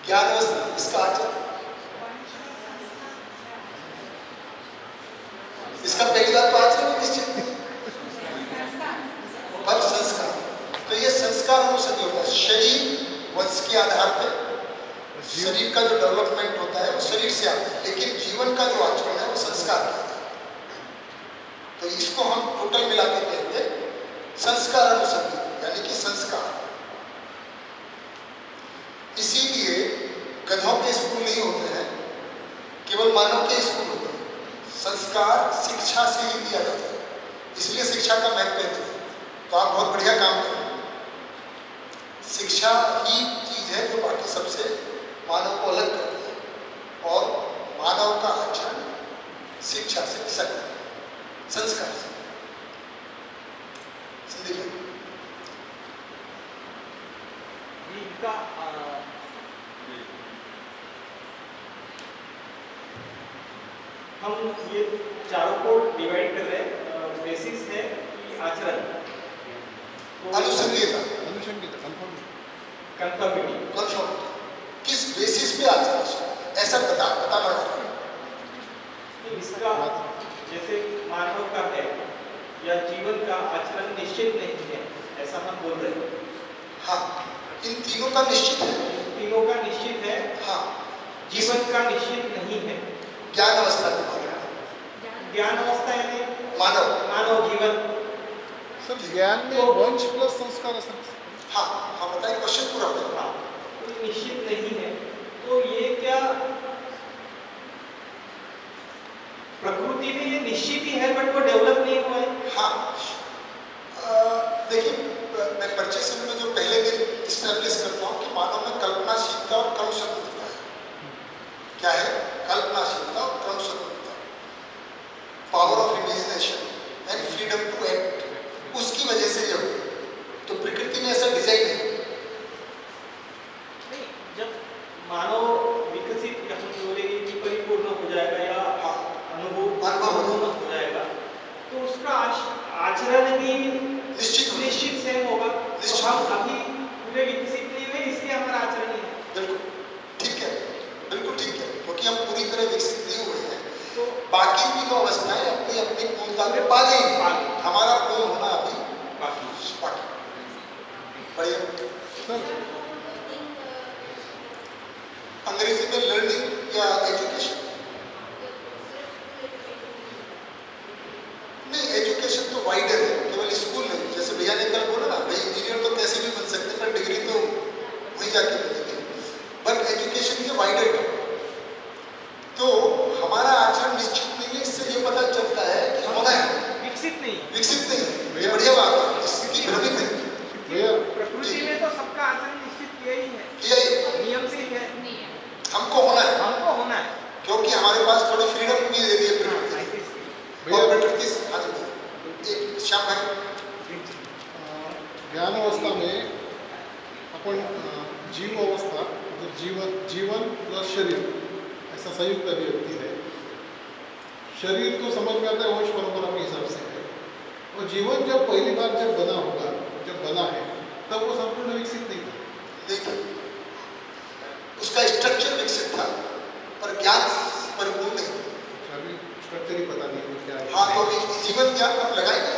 ज्ञान अवस्था, इसका आचरण, इसका पहली बात तो आचरण निश्चित नहीं, पर संस्कार। तो ये संस्कार अनुसंध होता है। शरीर वंश के आधार पर शरीर का जो डेवलपमेंट होता है वो शरीर से आता है, लेकिन जीवन का जो आचरण है वो संस्कार का है। तो इसको हम टोटल मिला के कहेंगे संस्कार अनुसंध, यानी कि संस्कार। इसीलिए गधों के स्कूल नहीं होते हैं, केवल मानव के स्कूल होते हैं। संस्कार शिक्षा से ही दिया जाता है, इसलिए शिक्षा का महत्व है। तो आप बहुत बढ़िया काम कर रहे हैं। शिक्षा ही चीज है जो बाकी सबसे मानव को अलग करती है, और मानव का आचरण शिक्षा से सकता है, संस्कार से। संदीप इनका हम ये चारों को डिवाइड कर रहे हैं। बेसिस है कि आचरण, अनुसंधिता, कंफर्मिटी, किस बेसिस पे आचरण, ऐसा बताना होगा। इसका जैसे मानव का है या जीवन का आचरण निश्चित नहीं है, ऐसा हम बोल रहे हैं। हाँ, इन तीनों का निश्चित है। इन तीनों का निश्चित है। हाँ, जीवन का निश्चित नहीं है। ज्ञान अवस्था के बारे में, ज्ञान अवस्था यानी मानव जीवन। सर ज्ञान में वंश प्लस संस्कार असर। हाँ हाँ, बताइए, क्वेश्चन पूरा करें। हाँ, कोई निश्चित नहीं है। तो ये क्या प्रकृति में ये निश्चित ही है, बट वो डेवलप नहीं हुआ है? हाँ, देखिए, मैं परिचय समय में जो पहले दिन इस्टेब्लिश करता हूँ कि मानव में कल्पनाशीलता और क्रम स्वतंत्रता है। क्या है? कल्पनाशीलता और क्रम स्वतंत्रता, power of imagination and freedom to act. उसकी वजह से ये हो, तो प्रकृति में ऐसा डिजाइन है। नहीं, जब मानव विकसित या हम बोलेंगे कि परिपूर्ण हो जाएगा या अनुभव हो जाएगा, तो उसका आचरण भी निश्चित सेम होगा। तो हम अभी पूरे विकसित नहीं हुए, इसलिए हमारा आचरण नहीं है। बिल्कुल ठीक है, बिल्कुल ठीक है, क्योंकि हम पूरी तरह विकसित नहीं हुए हैं। तो बाकी तीनों अवस्थाएं अपनी अपनी पूर्णता में पा गई। हमारा पूर्ण होना अभी बाकी। बढ़िया सर, अंग्रेजी में लर्निंग या एजुकेशन, नहीं एजुकेशन तो वाइडर है, केवल स्कूल नहीं। जैसे भैया ने कल बोला ना, भाई इंजीनियर तो कैसे भी बन सकते हैं, पर डिग्री तो वहीं जाके मिलेगी। बट एजुकेशन ये वाइडर है। तो हमारा आचरण निश्चित नहीं है, इससे ये पता चलता है कि होना है, विकसित नहीं है। ये बढ़िया बात है, इसकी भ्रमित है। प्रकृति में तो सबका आचरण निश्चित किया ही है, नियम से ही है। हमको होना है, क्योंकि हमारे पास थोड़ी फ्रीडम भी दे दी है प्रकृति। एक श्याम भाई, ज्ञान अवस्था में अपन जीव अवस्था, जो जीवन प्लस शरीर ऐसा संयुक्त अभिव्यक्ति है। शरीर तो समझ में आता है वंश परंपरा के हिसाब से है, और जीवन जब पहली बार जब बना है, तब वो संपूर्ण विकसित नहीं था। देखिए, उसका स्ट्रक्चर विकसित था, पर ज्ञान परिपूर्ण नहीं था। अभी स्ट्रक्चर ही पता नहीं क्या है। हाँ, तो अभी जीवन ज्ञान हम लगाएंगे,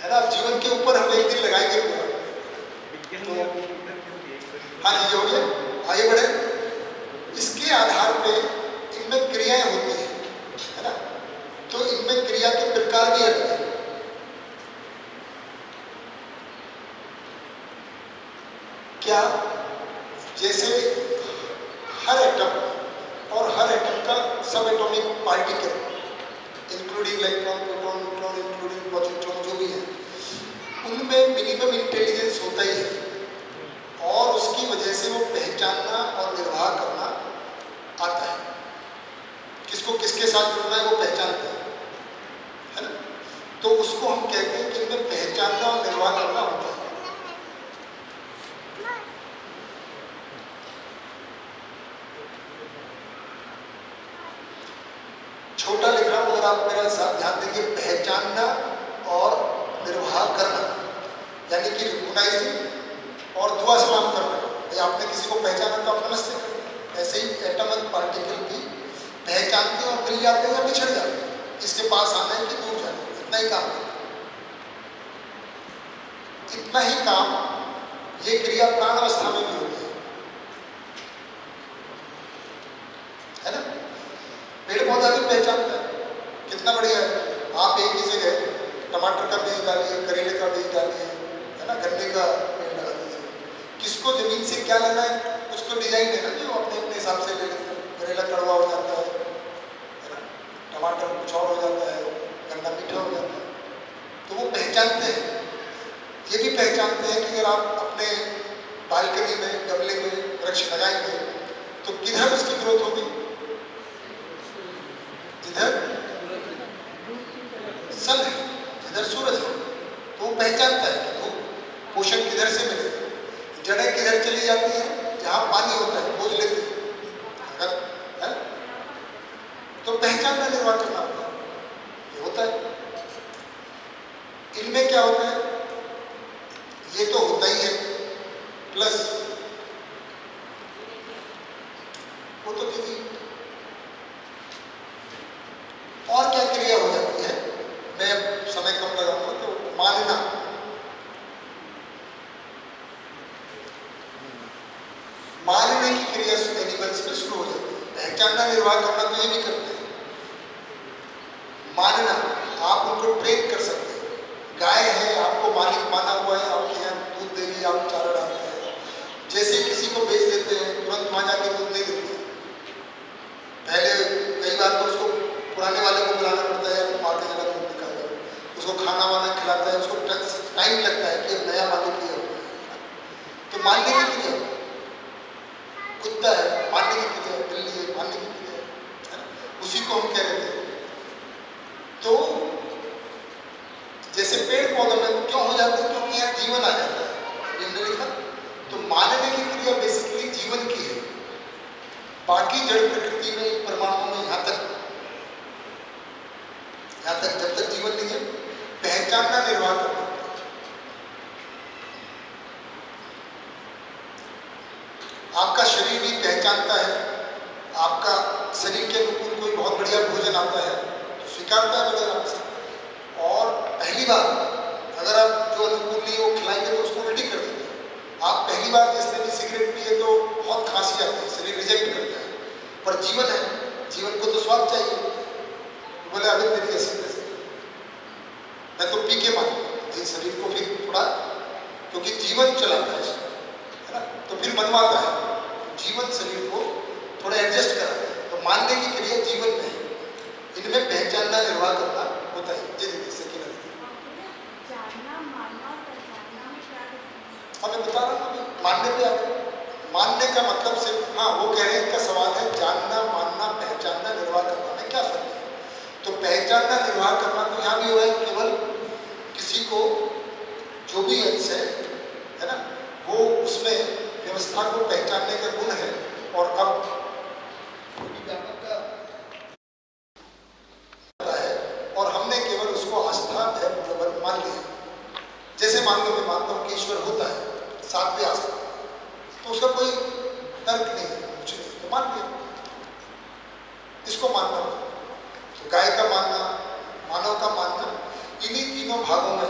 है ना? जीवन के ऊपर हम एक दिन लगाएंगे पूरा। तो हाँ जी, हो गया, आगे बढ़े। इसके आधार पे इनमें क्रियाएं होती हैं, है ना? तो इनमें क्रिया के प्रकार भी अलग है। क्या? जैसे हर एटम और हर एटम का सब atomic particle, including electron, proton, neutron, including positron, जो भी है, उनमें मिनिमम इंटेलिजेंस होता ही है, और उसकी वजह से वो पहचानना और निर्वाह करना आता है। किसको किसके साथ जुड़ना है वो पहचानते हैं, है ना? तो उसको हम कहते हैं कि इनमें पहचानना और निर्वाह करना होता है। छोटा लिख रहा हूं, अगर आप मेरा साथ ध्यान देंगे, पहचानना और निर्वाह करना, यानी कि रिकॉग्नाइजिंग और दुआ सलाम करना, कि आपने किसी को पहचाना तो आप नमस्ते करते हैं। ऐसे ही एटम और पार्टिकल भी पहचानते हैं और मिल जाते हैं या बिछड़ जाते हैं, इसके पास आना है कि दूर जाना है, इतना ही काम है। इतना ही काम ये क्रिया प्राण अवस्था में भी होती है ना। पेड़ पौधा भी पहचानता है, कितना बढ़िया है। आप एक ही जगह टमाटर का बीज डालिए, करेले का बीज डालिए, है ना, गन्ने का पेड़ लगा दीजिए, किसको जमीन से क्या लेना है, कुछ तो डिजाइन है ना जो अपने अपने हिसाब से ले लेते हैं। करेला कड़वा हो जाता है ना, टमाटर कुछ और हो जाता है, गन्ना मीठा हो जाता है। तो वो पहचानते हैं। ये भी पहचानते हैं कि अगर आप अपने बालकनी में गमले में वृक्ष लगाएंगे तो किधर उसकी ग्रोथ होगी, जिधर सन है, जिधर सूरज है, तो वो पहचानता है कि वो पोषण किधर से मिलेगा। जड़ें किधर चली जाती हैं, जहाँ पानी होता है खोज लेते हैं, अगर है तो पहचानना निर्वाह करना होता है, ये होता है। इनमें क्या होता है, ये तो होता ही है, प्लस वो तो दीदी और क्या क्रिया हो जाती है, मैं समय कम लगाऊंगा। तो मानना, मानने की क्रिया एनिमल्स में शुरू हो जाती है। पहचानना निर्वाह करना तो ये भी करते हैं। मानना, आप उनको ट्रेन कर सकते हैं। गाय है, आपको मालिक माना हुआ है, आपके यहाँ दूध देगी, आप चारा डालते हैं। जैसे किसी को बेच देते हैं, तुरंत वहाँ जाके दूध नहीं देते हैं। पहले कई बार तो उसको पुराने वाले को बुलाना पड़ता है, आगे जरा दूध निकाल, उसको खाना वाना खिलाता है, उसको टाइम लगता है कि नया मालिक ही होगा। तो मानने की क्रिया, कुत्ता है मानने की क्रिया, बिल्ली है मानने की क्रिया, है ना, उसी को हम कह रहे थे। तो जैसे पेड़ पौधों में क्यों हो जाता है, क्योंकि यहाँ जीवन आ जाता है, हमने लिखा। तो मानने की क्रिया बेसिकली जीवन की है। बाकी जड़ प्रकृति में, परमाणु में, यहाँ तक जब तक जीवन नहीं है, पहचानना निर्वाह करना। आपका शरीर भी पहचानता है। आपका शरीर के अनुकूल कोई बहुत बढ़िया भोजन आता है तो स्वीकारता है बगैर आपसे। और पहली बार अगर आप जो अनुकूल नहीं वो खिलाएंगे तो उसको उल्टी कर देते हैं। आप पहली बार जिसने भी सिगरेट पिए तो बहुत खांसी आती है, शरीर रिजेक्ट करता है। पर जीवन है, जीवन को तो स्वाद चाहिए। बोले अभी तेरी ऐसी कैसे, मैं तो पी के मानूंगा शरीर को, फिर थोड़ा, क्योंकि जीवन चलाता है ना, तो फिर मनवाता है। जीवन शरीर को थोड़ा एडजस्ट कराता है। तो मानने की क्रिया जीवन में है। इनमें पहचानना निर्वाह करना होता है। जी दीदी से क्या मैं बता रहा हूँ, मानने पे आ गए। मानने का मतलब सिर्फ, हाँ वो कह रहे हैं, इनका सवाल है जानना, मानना, पहचानना, निर्वाह करना में क्या फर्क है। तो पहचानना निर्वाह करना तो यहाँ भी हो रहा है, केवल किसी को जो भी अंश है ना, वो उसमें व्यवस्था को पहचानने का गुण है। और अब है, और हमने केवल उसको आस्था है मान लिया। जैसे मान लो मैं मानता हूँ कि ईश्वर होता है, सातवें आस्था, तो उसका कोई तर्क नहीं है, कुछ नहीं, तो मान लिया। इसको मानना, तो गाय का मानना, मानव का मानना, इन्हीं तीनों भागों में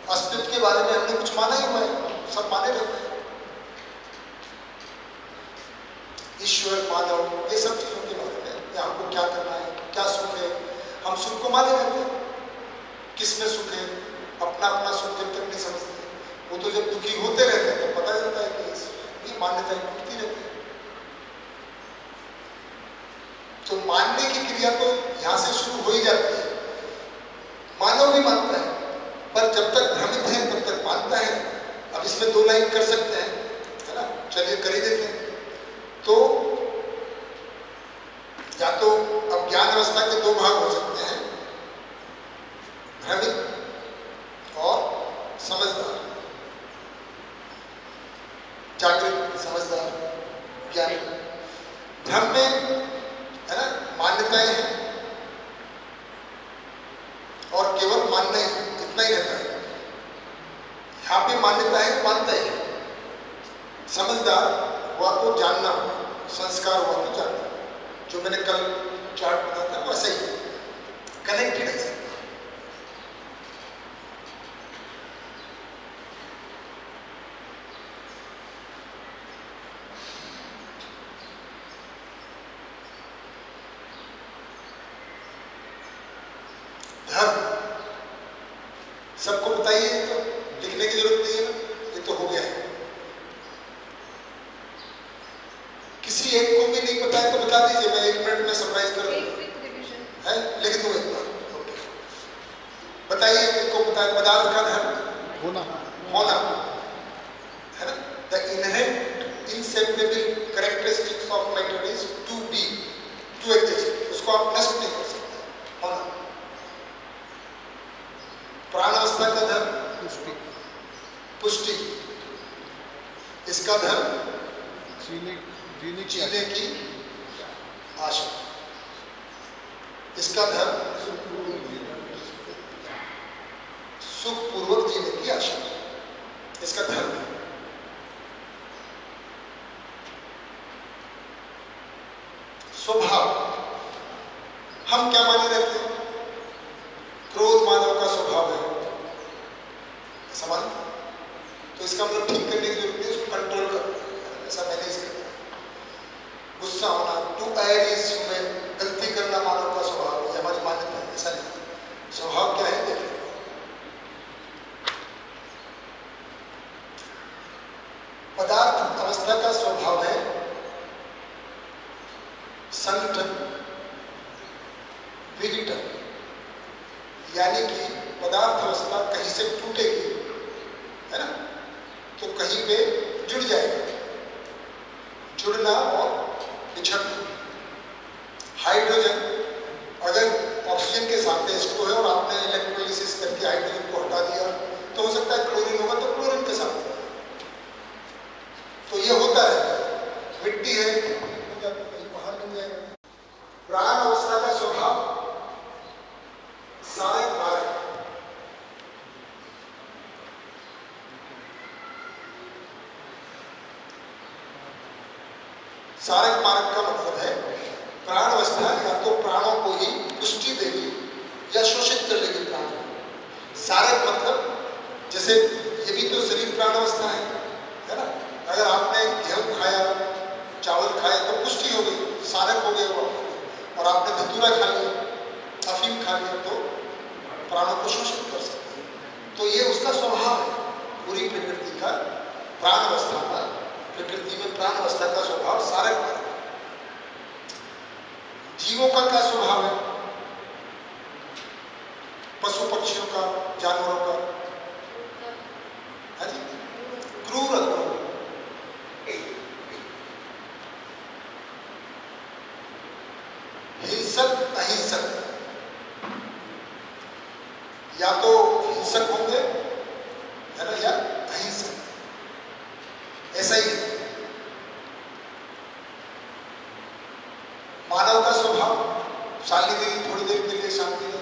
अस्तित्व के बारे में हमने कुछ माना ही हुआ है, सब माने रहते हैं। ईश्वर, मानव, ये सब चीजों के बारे में, या हमको क्या करना है, क्या सुख है, हम सुख को माने रहते हैं। किस में सुख है, अपना अपना सुख जब तक नहीं समझते, वो तो जब दुखी होते रहते हैं तो पता चलता है कि ये मान्यताएं टूटती रहती है। तो मानने की क्रिया तो यहाँ से शुरू हो ही जाती है। मानव भी मानता है, पर जब तक भ्रमित है तब तक मानता है। अब इसमें दो लाइन कर सकते हैं, है ना, चलिए कर ही देते हैं। तो या तो अब ज्ञान अवस्था के दो भाग हो सकते हैं, भ्रमित और समझदार। जागृत, समझदार, ज्ञान। भ्रम में, है ना, मान्यताएं हैं और केवल मानना ही, इतना ही रहता है। यहाँ पे मान्यता है, मानता ही है। समझदार पदार्थ हुआ तो जानना, संस्कार हुआ तो जानना। जो मैंने कल चार्ट बताया था वो ऐसा ही है, कनेक्टेड है। धर्म सबको बताइए, तो लिखने की जरूरत नहीं है ना, ये तो हो गया है। किसी एक को भी नहीं पता है तो बता दीजिए, मैं 1 मिनट में समराइज कर दूंगा, है लिख दूं एक बार। ओके, बताइए किसको पता है पदार्थ का धर्म होना होना है ना। The inherent inseparable characteristics of matter is to be, to exist, उसको आप नष्ट नहीं कर सकते, होना। प्राणावस्था का धर्म पुष्टि, पुष्टि, इसका धर्म जीने जीने की आशा, इसका धर्म सुखपूर्वक जीने की आशा, इसका धर्म है। स्वभाव, हम क्या माने रहते हैं, क्रोध मानव का स्वभाव है, ऐसा मानते हैं। तो इसका मतलब ठीक करने की जरूरत नहीं, उसको कंट्रोल करना, ऐसा मैनेज करना। गुस्सा होना, टू एयर इज ह्यूमन, गलती करना मानव का स्वभाव है, हमारी मान्यता है, ऐसा नहीं। स्वभाव क्या है देखिए, पदार्थ अवस्था का स्वभाव है संगठन, विघटन, यानी कि पदार्थ अवस्था कहीं से टूटेगी, है ना, तो कहीं पे जुड़ जाएगा, जुड़ना और बिछड़ना। हाइड्रोजन अगर ऑक्सीजन के साथ इसको है और आपने इलेक्ट्रोलिसिस करके हाइड्रोजन को हटा दिया तो हो सकता है क्लोरीन होगा तो क्लोरीन के साथ, तो ये होता है। मिट्टी है बाहर बन जाएगा। प्राण अवस्था का स्वभाव सारक मारक, सारक मारक का मतलब है प्राण अवस्था या तो प्राणों को ही पुष्टि देगी या शोषित कर लेगी प्राण। सारक मतलब जैसे ये भी तो शरीर प्राण अवस्था है ना। अगर आपने गेहूं खाया, चावल खाया तो पुष्टि हो गई, सारक हो गया वो, और आपने धतूरा खा लिया, अफीम खा लिया तो प्राणों को शोषित कर सकते हैं। तो ये उसका स्वभाव है, पूरी प्रकृति का प्राण अवस्था का, प्रकृति में प्राण अवस्था का स्वभाव सारक है। जीवों का क्या स्वभाव है, पशु पक्षियों का, जानवरों का, है जी, क्रूर अक्रूर, हिंसक अहिंसक, या तो हिंसक होंगे है ना, या अहिंसक, ऐसा ही है। मानव का स्वभाव शाली देवी थोड़ी देर के लिए शांति है,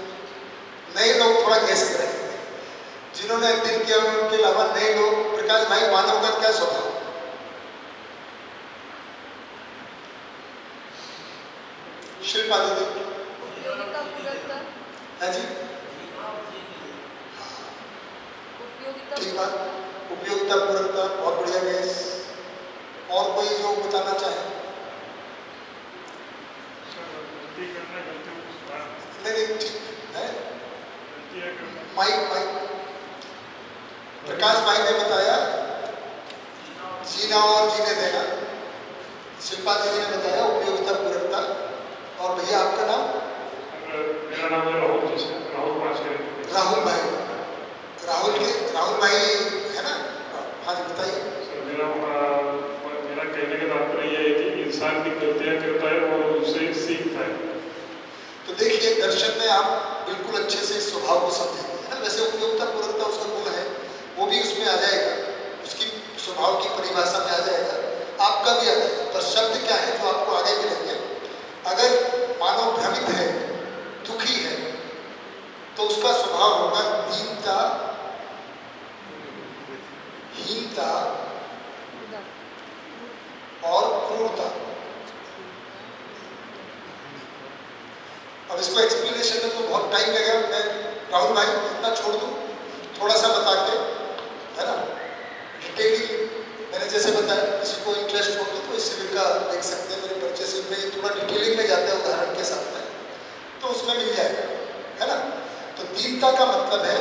नए लोग थोड़ा गैस करेंगे, जिन्होंने दिन किया उनके अलावा नए लोग। प्रकाश भाई, मानव का क्या स्वभाव, शिल्पा दीदी है जी, ठीक बात, उपयोगिता पूरकता, बहुत बढ़िया गैस। और कोई जो बताना चाहे? नहीं ठीक है, माइक प्रकाश भाई ने बताया जीना और जीने देना, शिल्पा दीदी ने बताया उपयोगिता पूरकता, और भैया आपका नाम? मेरा नाम है राहुल भाई। राहुल भाई है ना, हाँ जी बताइए। मेरा कहने का तात्पर्य यह है कि इंसान की गलतियाँ करता है और उससे सीखता है। तो देखिए दर्शन में आप बिल्कुल अच्छे से स्वभाव को समझेंगे, है ना। वैसे उपयोगिता पूरकता उसका गुण है, वो भी उसमें आ जाएगा, उसकी स्वभाव की परिभाषा में आ जाएगा, आपका भी आ जाएगा। पर शब्द क्या है जो आपको आगे मिलेंगे। अगर मानव भ्रमित है, दुखी है, तो उसका स्वभाव होगा दीनता, हीनता, अमूर्तता। अब इसको एक्सप्लेनेशन में तो बहुत टाइम लगेगा, मैं राहुल भाई इतना छोड़ दूं थोड़ा सा बता के, है ना, डिटेलिंग मैंने जैसे बताया, किसी को इंटरेस्ट हो तो इस शिविर का देख सकते हैं, मेरे परचेसिंग में थोड़ा डिटेलिंग में जाते हैं उदाहरण के साथ में, तो उसमें मिल जाएगा, है ना। तो दीनता का मतलब है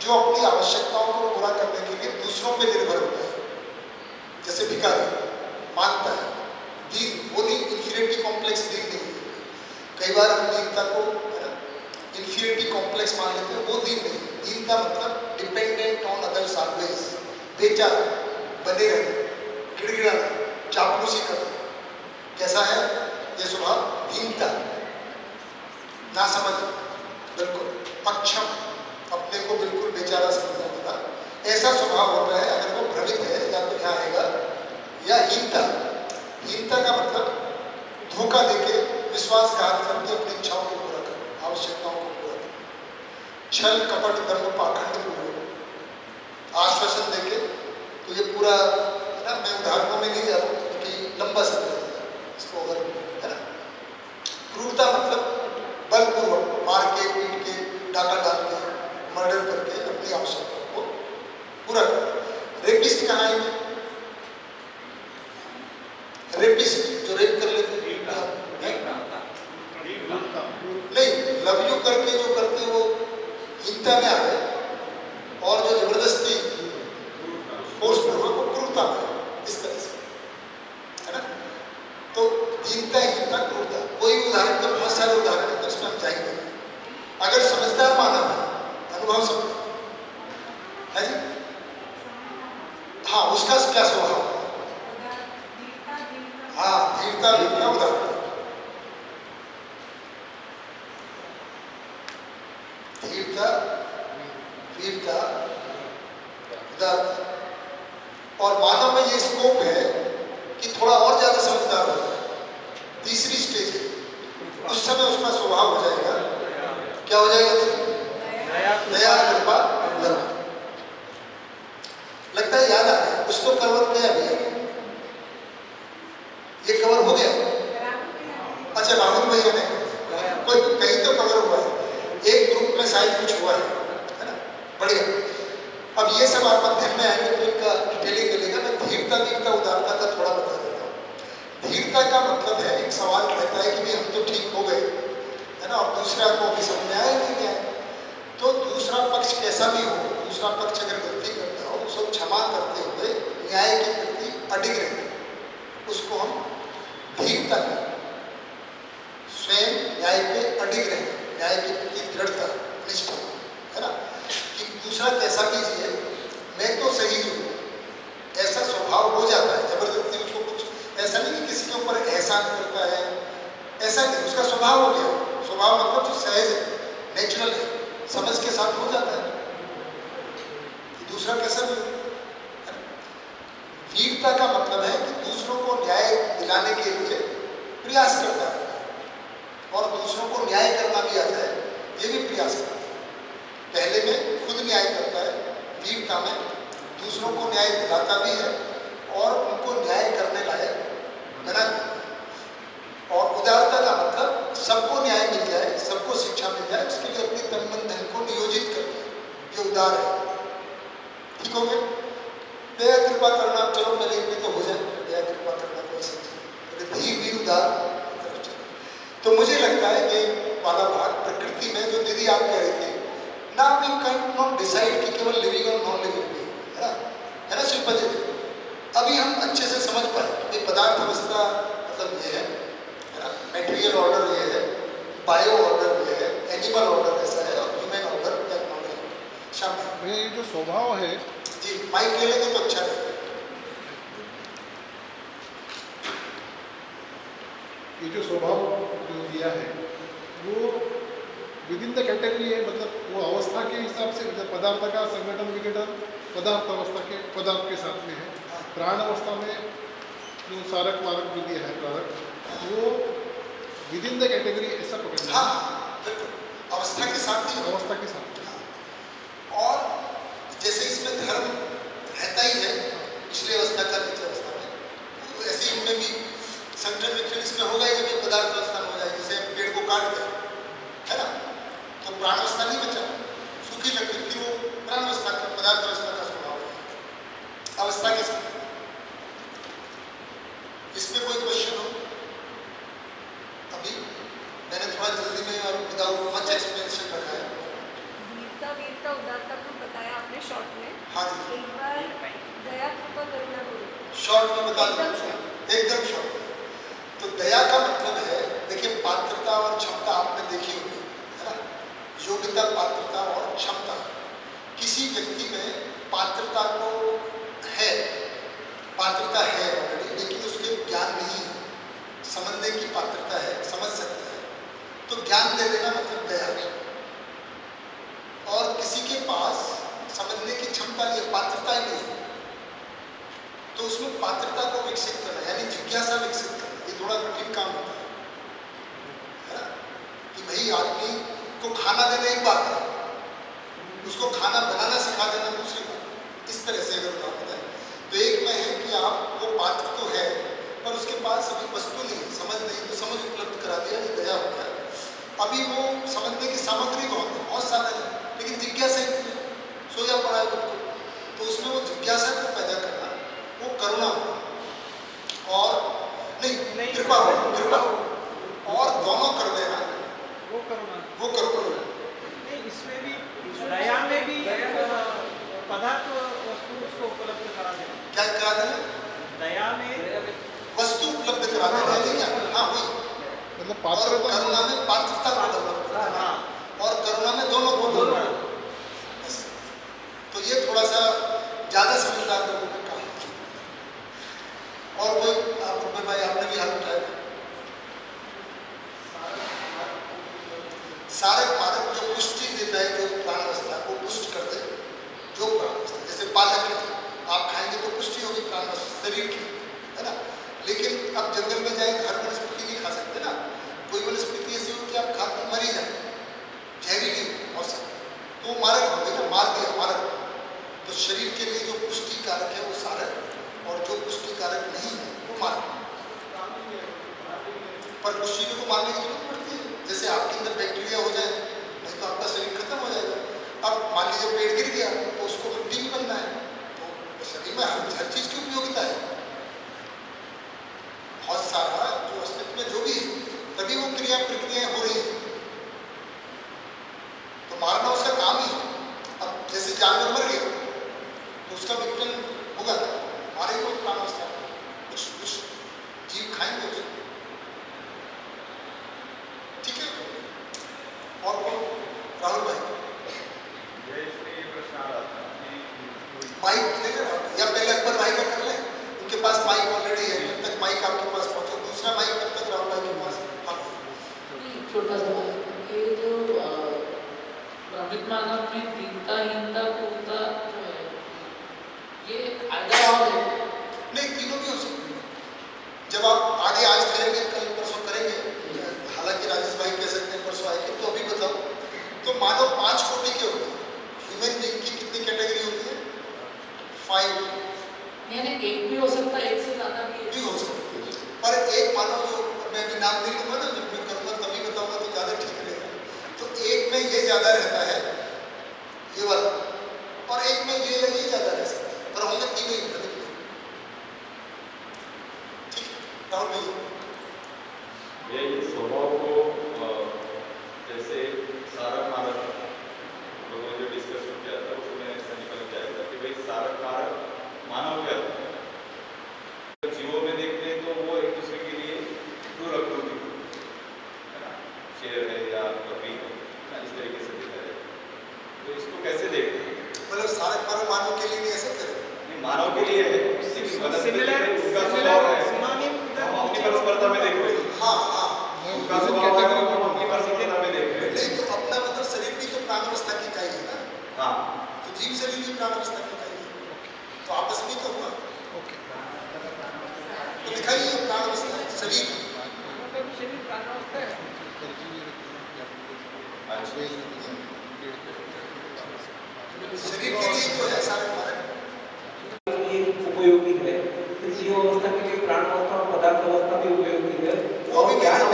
जो अपनी आवश्यकताओं को पूरा करने के लिए दूसरों पे निर्भर होता है, जैसे भिखारी मांगता है, दीन वो नहीं, इंफीरियरिटी कॉम्प्लेक्स दीन नहीं है। कई बार हम दीनता को, है ना, इंफीरियरिटी कॉम्प्लेक्स मान लेते हैं, वो दीन नहीं। दीन का मतलब डिपेंडेंट ऑन अदर्स ऑलवेज, बेचारा बने रहना, गिड़गिड़ाना, चापलूसी करना, कैसा है ये स्वभाव? दीनता, ना समझ, बिल्कुल अक्षम, अपने को बिल्कुल बेचारा समझना वाला, ऐसा स्वभाव होता है अगर वो भ्रमित है, या तो क्या आएगा, या हीनता। हीनता का मतलब धोखा देके, विश्वासघात करके अपनी इच्छाओं को पूरा करना, आवश्यकताओं को पूरा करना, छल कपट दम्भ पाखंड पूर्वक आश्वासन देके, तो ये पूरा, है ना, मैं उदाहरणों में नहीं जा रहा हूँ क्योंकि लंबा समय लगेगा इसको, अगर, है ना। क्रूरता मतलब बलपूर्वक मार के, पीट के, डाका डाल के, मर्डर करके अपनी आवश्यकताओं को पूरा करना। रेपिस्ट कहाँ आएंगे? रेपिस्ट जो रेप कर लेते हैं, नहीं, लव यू करके जो करते हैं वो हीनता में आ गए, और जो जबरदस्ती फोर्स पूर्वक वो क्रूरता में, इस तरह से, है ना। तो दीनता, हीनता, क्रूरता, कोई उदाहरण तो बहुत सारे उदाहरण है, तो इसमें हम जाएंगे। अगर समझदार मानव है, अनुभव समझ है जी, हाँ, उसका क्या स्वभाव? हाँ, धीरता, वीरता, उदारता। धीरता, वीरता, उदारता। और मानव में ये स्कोप है कि थोड़ा और ज्यादा समझदार हो जाए, तीसरी स्टेज है, उस समय उसका स्वभाव हो जाएगा, क्या हो जाएगा? दया, कृपा, करुणा। लगता है याद आ गया, कुछ तो कवर किया भी है, ये कवर हो गया। अच्छा, राहुल भैया ने कोई कहीं तो कवर हुआ है, एक ग्रुप में शायद कुछ हुआ है ना, बढ़िया। अब ये सब आप अध्ययन में आएंगे तो इनका डिटेलिंग मिलेगा। मैं धीरता, वीरता, उदारता का थोड़ा बता देता हूँ। धीरता का मतलब है, एक सवाल रहता है कि भाई हम तो ठीक हो गए, है ना, और दूसरा को भी समझ में आया नहीं है, तो दूसरा पक्ष कैसा भी हो, दूसरा पक्ष अगर गलती करता हो उसको क्षमा करते हुए न्याय के प्रति अडिग रहना, उसको हम धीरता का, स्वयं न्याय पे अडिग रहना, न्याय के प्रति दृढ़ता, निष्ठा, है ना, कि दूसरा कैसा भी जिए, मैं तो सही हूँ, ऐसा स्वभाव हो जाता है। जबरदस्ती उसको कुछ ऐसा नहीं कि किसी के ऊपर एहसान करता है, ऐसा नहीं, उसका स्वभाव हो गया। स्वभाव मतलब जो सहज है, नेचुरल है, समझ के साथ हो जाता है, दूसरा कैसा भी हो। वीरता का मतलब है कि दूसरों को न्याय दिलाने के लिए प्रयास करता है, और दूसरों को न्याय करना भी आता है, ये भी प्रयास करता है। पहले में खुद न्याय करता है, वीरता में दूसरों को न्याय दिलाता भी है और उनको न्याय करने लायक बनाता है। और उदारता का मतलब सबको न्याय मिल जाए, सबको शिक्षा मिल जाए, उसके लिए अपने तन मन धन को नियोजित करता है, ये उदार है। ठीक हो गया? दया कृपा करना, चलो पहले इनमें तो हो जाए, दया कृपा करना कोई समझे, धीर भी उदार। तो मुझे लगता है ये वाला भाग प्रकृति में, जो दीदी आप कह रही थी ना, वी कैन नॉट डिसाइड कि केवल लिविंग और नॉन लिविंग भी, है ना शिल्पा जी? अभी हम अच्छे से समझ पाए कि पदार्थ अवस्था मतलब ये है ना, मेटेरियल ऑर्डर ये है, बायो ऑर्डर ये है, एनिमल ऑर्डर ऐसा है, और ह्यूमन ऑर्डर या नॉन ह्यूमन शामिल। ये जो स्वभाव है जी, माइक ले लेंगे तो अच्छा है। ये जो स्वभाव जो दिया है वो विद इन द कैटेगरी है, मतलब वो अवस्था के हिसाब से, मतलब पदार्थ का संगठन विघटन पदार्थ अवस्था के पदार्थ के साथ में है। प्राण अवस्था में जो सारक वारक जो दिया है कारक, वो विद इन द कैटेगरी ऐसा पकड़ना। हाँ, बिल्कुल, अवस्था के साथ ही, अवस्था के साथ। और जैसे इसमें धर्म रहता ही है, पिछली अवस्था का नीचे अवस्था में, ऐसे ही इनमें भी सेंट्रल मिक्सचर इसमें होगा ही जब ये पदार्थ अवस्था में हो जाएगी, जैसे पेड़ को काट दिया है ना, तो प्राणावस्था नहीं बचा, सूखी लकड़ी, फिर वो प्राणावस्था का पदार्थ अवस्था का स्वभाव है, अवस्था के साथ। इसमें कोई क्वेश्चन हो? अभी मैंने थोड़ा जल्दी में और विदाउट मच एक्सप्लेनेशन रखा है। वीरता वीरता उदारता को बताया आपने शॉर्ट में। हाँ जी, एक बार दया कृपा करुणा करो, शॉर्ट में बता एकदम दूं, short। एकदम शॉर्ट। तो दया का मतलब है, देखिए पात्रता और क्षमता आपने देखी होगी है ना, योग्यता, पात्रता और क्षमता। किसी व्यक्ति में पात्रता को है, पात्रता है ऑलरेडी, लेकिन उसके ज्ञान नहीं है, समझने की पात्रता है, समझ सकता है, तो ज्ञान दे देना मतलब दया। और किसी के पास समझने की क्षमता नहीं है, पात्रता ही नहीं है, तो उसमें पात्रता को विकसित करना यानी जिज्ञासा विकसित करना, ये थोड़ा कठिन काम होता है ना, कि भाई आदमी को खाना देना एक बात है, उसको खाना बनाना सिखा देना दूसरी बात। इस तरह से अगर उदाहरण है तो एक में है कि आप वो पात्र तो है पर उसके पास अभी वस्तु नहीं है, समझ नहीं, तो समझ उपलब्ध करा दिया, ये दया हो गया। अभी वो समझने की सामग्री बहुत है, बहुत साधन है, लेकिन जिज्ञासा ही नहीं है, सोया पड़ा है बिल्कुल, तो उसमें वो जिज्ञासा को पैदा करना वो करुणा हो, और नहीं कृपा हो, कृपा हो, और दोनों कर देना वो करुणा। वो करुणा। नहीं, इसमें भी दया में भी पदार्थ वस्तु उसको उपलब्ध करा देना। क्या करा देना? दया में वस्तु उपलब्ध करा देना है क्या? हाँ वही, मतलब और पात्रता करुणा में पात्रता को डेवलप करना, हाँ, और करुणा में दोनों को दोनों। ऐसे। तो ये थोड़ा सा ज्यादा समझदार लोगों का काम है। और कोई आप भाई आपने भी हाथ उठाया था। सारे कारक जो पुष्टि देता है, जो प्राणावस्था को पुष्ट कर दे, जो प्राणावस्था, जैसे पालक है, आप खाएंगे तो पुष्टि होगी प्राणावस्था शरीर की, है ना। लेकिन अब जंगल में जाए हर वनस्पति नहीं खा सकते ना, कोई वनस्पति ऐसी हो कि आप खा कर मर ही जाए, जहरीली हो सकती, तो वो मारक होंगे ना, मार दिया मारक। तो शरीर के लिए जो पुष्टि कारक है वो सारक, और जो पुष्टि कारक नहीं है वो मारक। पर कुछ चीजों को मारने की जरूरत पड़ती है, जैसे आपके अंदर बैक्टीरिया हो जाए, नहीं तो आपका शरीर खत्म हो जाएगा। अब मान लीजिए पेड़ गिर गया तो उसको मिट्टी भी बनना है, तो शरीर में हर चीज की उपयोगिता है, बहुत सारा जो अस्तित्व में जो भी है, तभी वो क्रिया प्रक्रियाएं हो रही है, तो मारना उसका काम ही है। अब जैसे जानवर मर गया तो उसका विघटन होगा, मारेगा प्राणावस्था, कुछ जीव खाएंगे उसको, ठीक है। और कौन? राहुल भाई माइक लेकर, या पहले अकबर भाई का कर लें, उनके पास माइक ऑलरेडी है, जब तक माइक आपके पास पहुंचे, दूसरा माइक तब तक राहुल भाई के पास। छोटा सा ये जो ब्राह्मिक मानव में दीनता हीनता पूर्णता जो है, ये आइडिया और है नहीं, तीनों भी हो सकते हैं। जब आप आगे आज करेंगे, कल परसों करेंगे, हालांकि राजेश भाई कह सकते हैं परसों आएंगे, तो अभी बताओ, तो मानव 5 कोटि के होते हैं, ह्यूमन बीइंग की कितनी कैटेगरी होती है? 5 यानी एक भी हो सकता है, एक से ज्यादा भी हो सकते हैं, पर एक मानव जो मैं अभी नाम नहीं लूंगा ना, जब मैं करूंगा तभी बताऊंगा तो ज्यादा ठीक रहेगा। तो एक में ये ज्यादा रहता है, ये वाला, और एक में ये ज्यादा रह सकता है, पर होंगे तीनों ही बने। ठीक है राहुल भाई, ये स्वभाव को जैसे सारक मारक लोगों ने जो डिस्कशन किया था उसमें ऐसा निकल के आया था कि भाई सारक मारक मानव क्या था, तो जीवों में देखते हैं तो वो एक दूसरे के लिए पूरक होती है ना, शेर है या बकरी है ना, इस तरीके से देखा जाए तो इसको कैसे देखते हैं? मतलब सारे पर मानव के लिए नहीं ऐसा करें, नहीं, मानव के लिए है, सिमिलर उनका स्वभाव है, सिनोनिम हम अपनी परस्परता में देख रहे हैं, हाँ हाँ, उनका स्वभाव है, हम अपनी परस्परता में देख रहे हैं। नहीं तो अपना मतलब शरीर भी तो प्राणावस्था की इकाई है ना, हाँ, तो जीव शरीर भी प्राणावस्था की इकाई है, तो आपस में तो हुआ, तो लिखा ही है प्राणावस्था शरीर। शरीर प्राणावस्था है। शरीर के लिए जो है सारे मारक, ये उपयोगी है, तो जीव अवस्था के लिए प्राण अवस्था और पदार्थ अवस्था भी उपयोगी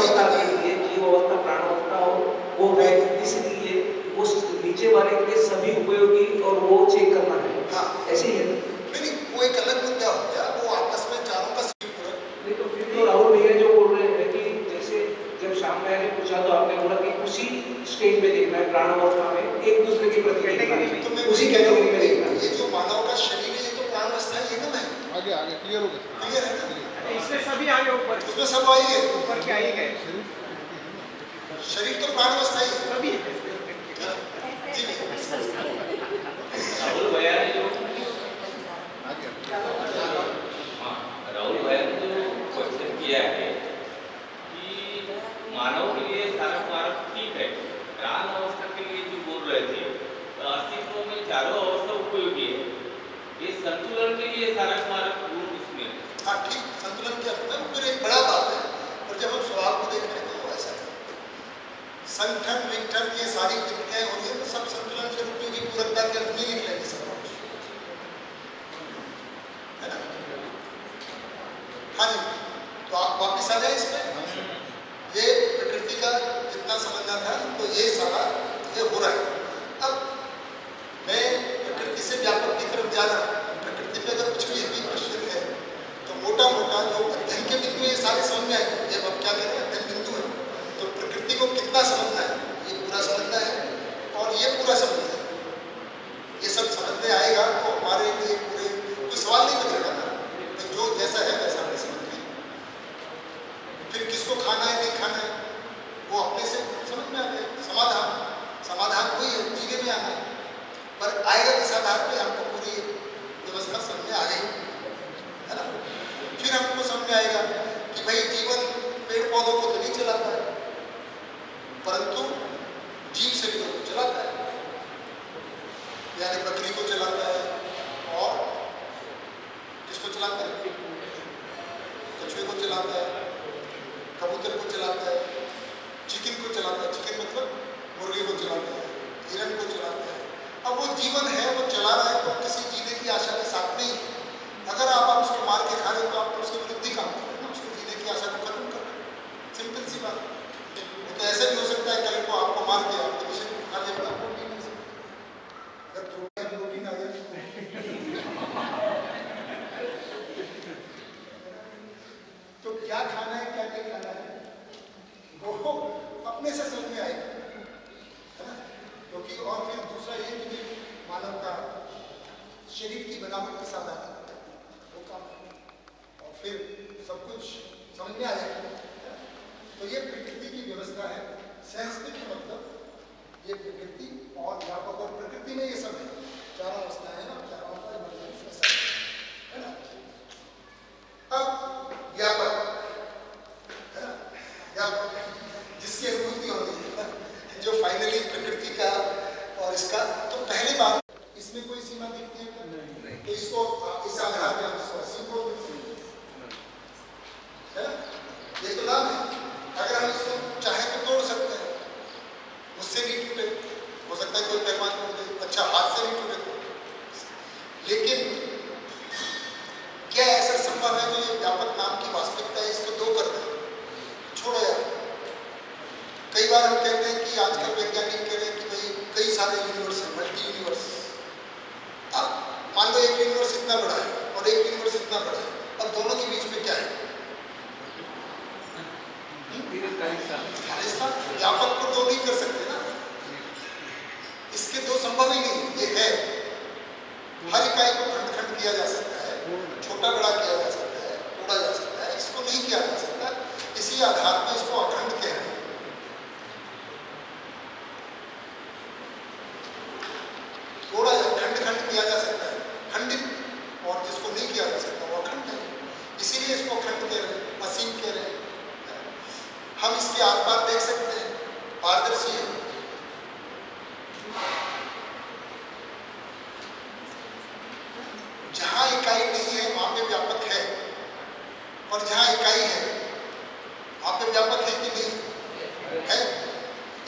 अवस्था के लिए जीव अवस्था प्राण अवस्था और वो है, इसलिए वो नीचे वाले के लिए सभी उपयोगी और वो चेक करना है। हाँ ऐसे ही है नहीं, वो एक अलग मुद्दा हो गया, वो आपस में चारों का नहीं। तो फिर तो राहुल भैया जो बोल रहे हैं कि जैसे जब शाम में मैंने पूछा तो आपने बोला कि उसी स्टेज में देखना है, प्राण अवस्था में एक दूसरे की प्रति देखना है, तो मैं उसी कैटेगरी में देखना है। ये जो मानव का शरीर है ये तो प्राण अवस्था ही है ना, आगे आगे क्लियर हो गया। क्लियर है ना, इसमें सभी आगे ऊपर उसमें सब आई है, ऊपर क्या ही गए शरीर तो प्राण अवस्था ही है। सभी जी राहुल भैया ने जो राहुल भैया ने जो क्वेश्चन किया है कि मानव के लिए सारक मारक ठीक है, प्राण अवस्था के लिए जो बोल रहे थे तो अस्तित्व में चारों अवस्था उपयोगी है, ये संतुलन के लिए सारक मारक गुण इसमें है। हाँ ठीक, संतुलन क्या होता है फिर एक बड़ा बात है, और जब हम स्वभाव को देख रहे हैं तो ऐसा है, संगठन विघटन ये सारी क्रियाएं हो रही है तो सब संतुलन से उपयोगी पूरकता के अर्थ में निकलेंगे सब, है ना। हाँ जी, तो आप वापिस आ जाए इसमें, ये प्रकृति का जितना समझना था तो ये सारा ये हो रहा है। अब मैं प्रकृति से व्यापक की तरफ जा रहा हूँ, प्रकृति पे अगर कुछ भी भी क्वेश्चन है तो मोटा मोटा जो अध्ययन के बिंदु ये सारे समझ में आएंगे। जब हम क्या करें अध्ययन बिंदु है तो प्रकृति को कितना समझना है, ये पूरा समझना है और ये पूरा समझना है, ये सब समझ में आएगा तो हमारे लिए पूरे कोई सवाल नहीं बचेगा ना, तो जो जैसा है वैसा हमें समझ में। फिर किसको खाना है नहीं खाना है वो अपने से समझ में आ जाएगा। समाधान कोई है, जीने में आना है, पर आएगा किस आधार पे हमको पूरी व्यवस्था समझ में आ गई, है ना। फिर हमको समझ में आएगा कि भाई जीवन पेड़ पौधों को तो नहीं चलाता है, परंतु जीव शरीरों को चलाता है, यानी बकरी को चलाता है और किसको चलाता है, कछुए को चलाता है, कबूतर को चलाता है, चिकन को चलाता है, चिकन मतलब मुर्गे को चलाता है, हिरन को चलाता है। अब वो जीवन है, वो चला रहा है तो किसी जीने की आशा के साथ नहीं। अगर आप उसको मार के खा रहे हो तो आप तो उसके विरुद्ध ही काम कर रहे हो, उसको जीने की आशा को खत्म कर रहे हो, सिंपल सी बात। तो ऐसा भी हो सकता है कल को आपको मार के आपके विषय को खा ले, आपको भी नहीं सकता अगर थोड़ा प्रोटीन आ जाए तो क्या खाना है क्या नहीं खाना है वो अपने से समझ में आएगा, है ना। क्योंकि और फिर दूसरा ये कि मानव का शरीर की बनावट के साथ आता है वो काम, और फिर सब कुछ समझ में आ जाएगा। तो ये प्रकृति की व्यवस्था है, संस्कृत का मतलब ये प्रकृति और व्यापक, और प्रकृति में ये सब है, चारों अवस्थाएं है ना, चारों अवस्था है ना। अब व्यापक है ना, व्यापक जिसकी अनुभूति होती है जो फाइनली प्रकृति का और इसका, तो पहली बात इसमें कोई सीमा दिखती है क्या? नहीं। तो इसको इस आधार पर इसको असीम को है ना, ये तो लाभ है। अगर हम इसको चाहे तो तोड़ सकते हैं, मुझसे नहीं टूटे, हो सकता है कोई पैमान तोड़ दे, अच्छा हाथ से नहीं टूटे तो, लेकिन क्या ऐसा संभव है जो ये व्यापक नाम की वास्तविकता है इसको दो कर दें, छोड़ो यार। कई बार हम कहते हैं कि आजकल वैज्ञानिक कह रहे हैं कि भाई कई सारे यूनिवर्स हैं, मल्टी यूनिवर्स। अब मान लो एक यूनिवर्स इतना बड़ा है और एक यूनिवर्स इतना बड़ा है, अब दोनों के बीच में क्या है? व्यापक को दो नहीं कर सकते ना, इसके दो संभव ही नहीं, ये है। हर इकाई को खंड खंड किया जा सकता है, छोटा बड़ा किया जा सकता है, तोड़ा जा सकता है, इसको नहीं किया जा सकता। इसी आधार पर इसको अखंड कह रहे हैं। तोड़ा खंड खंड किया जा सकता है, खंडित, और जिसको नहीं किया जा सकता वो अखंड है, इसीलिए इसको अखंड कह रहे हैं, असीम कह रहे हैं। हम इसके आर पार देख सकते हैं, पारदर्शी है। जहां इकाई नहीं है वहां पे व्यापक है, और जहां इकाई है वहां पे व्यापक है कि नहीं है,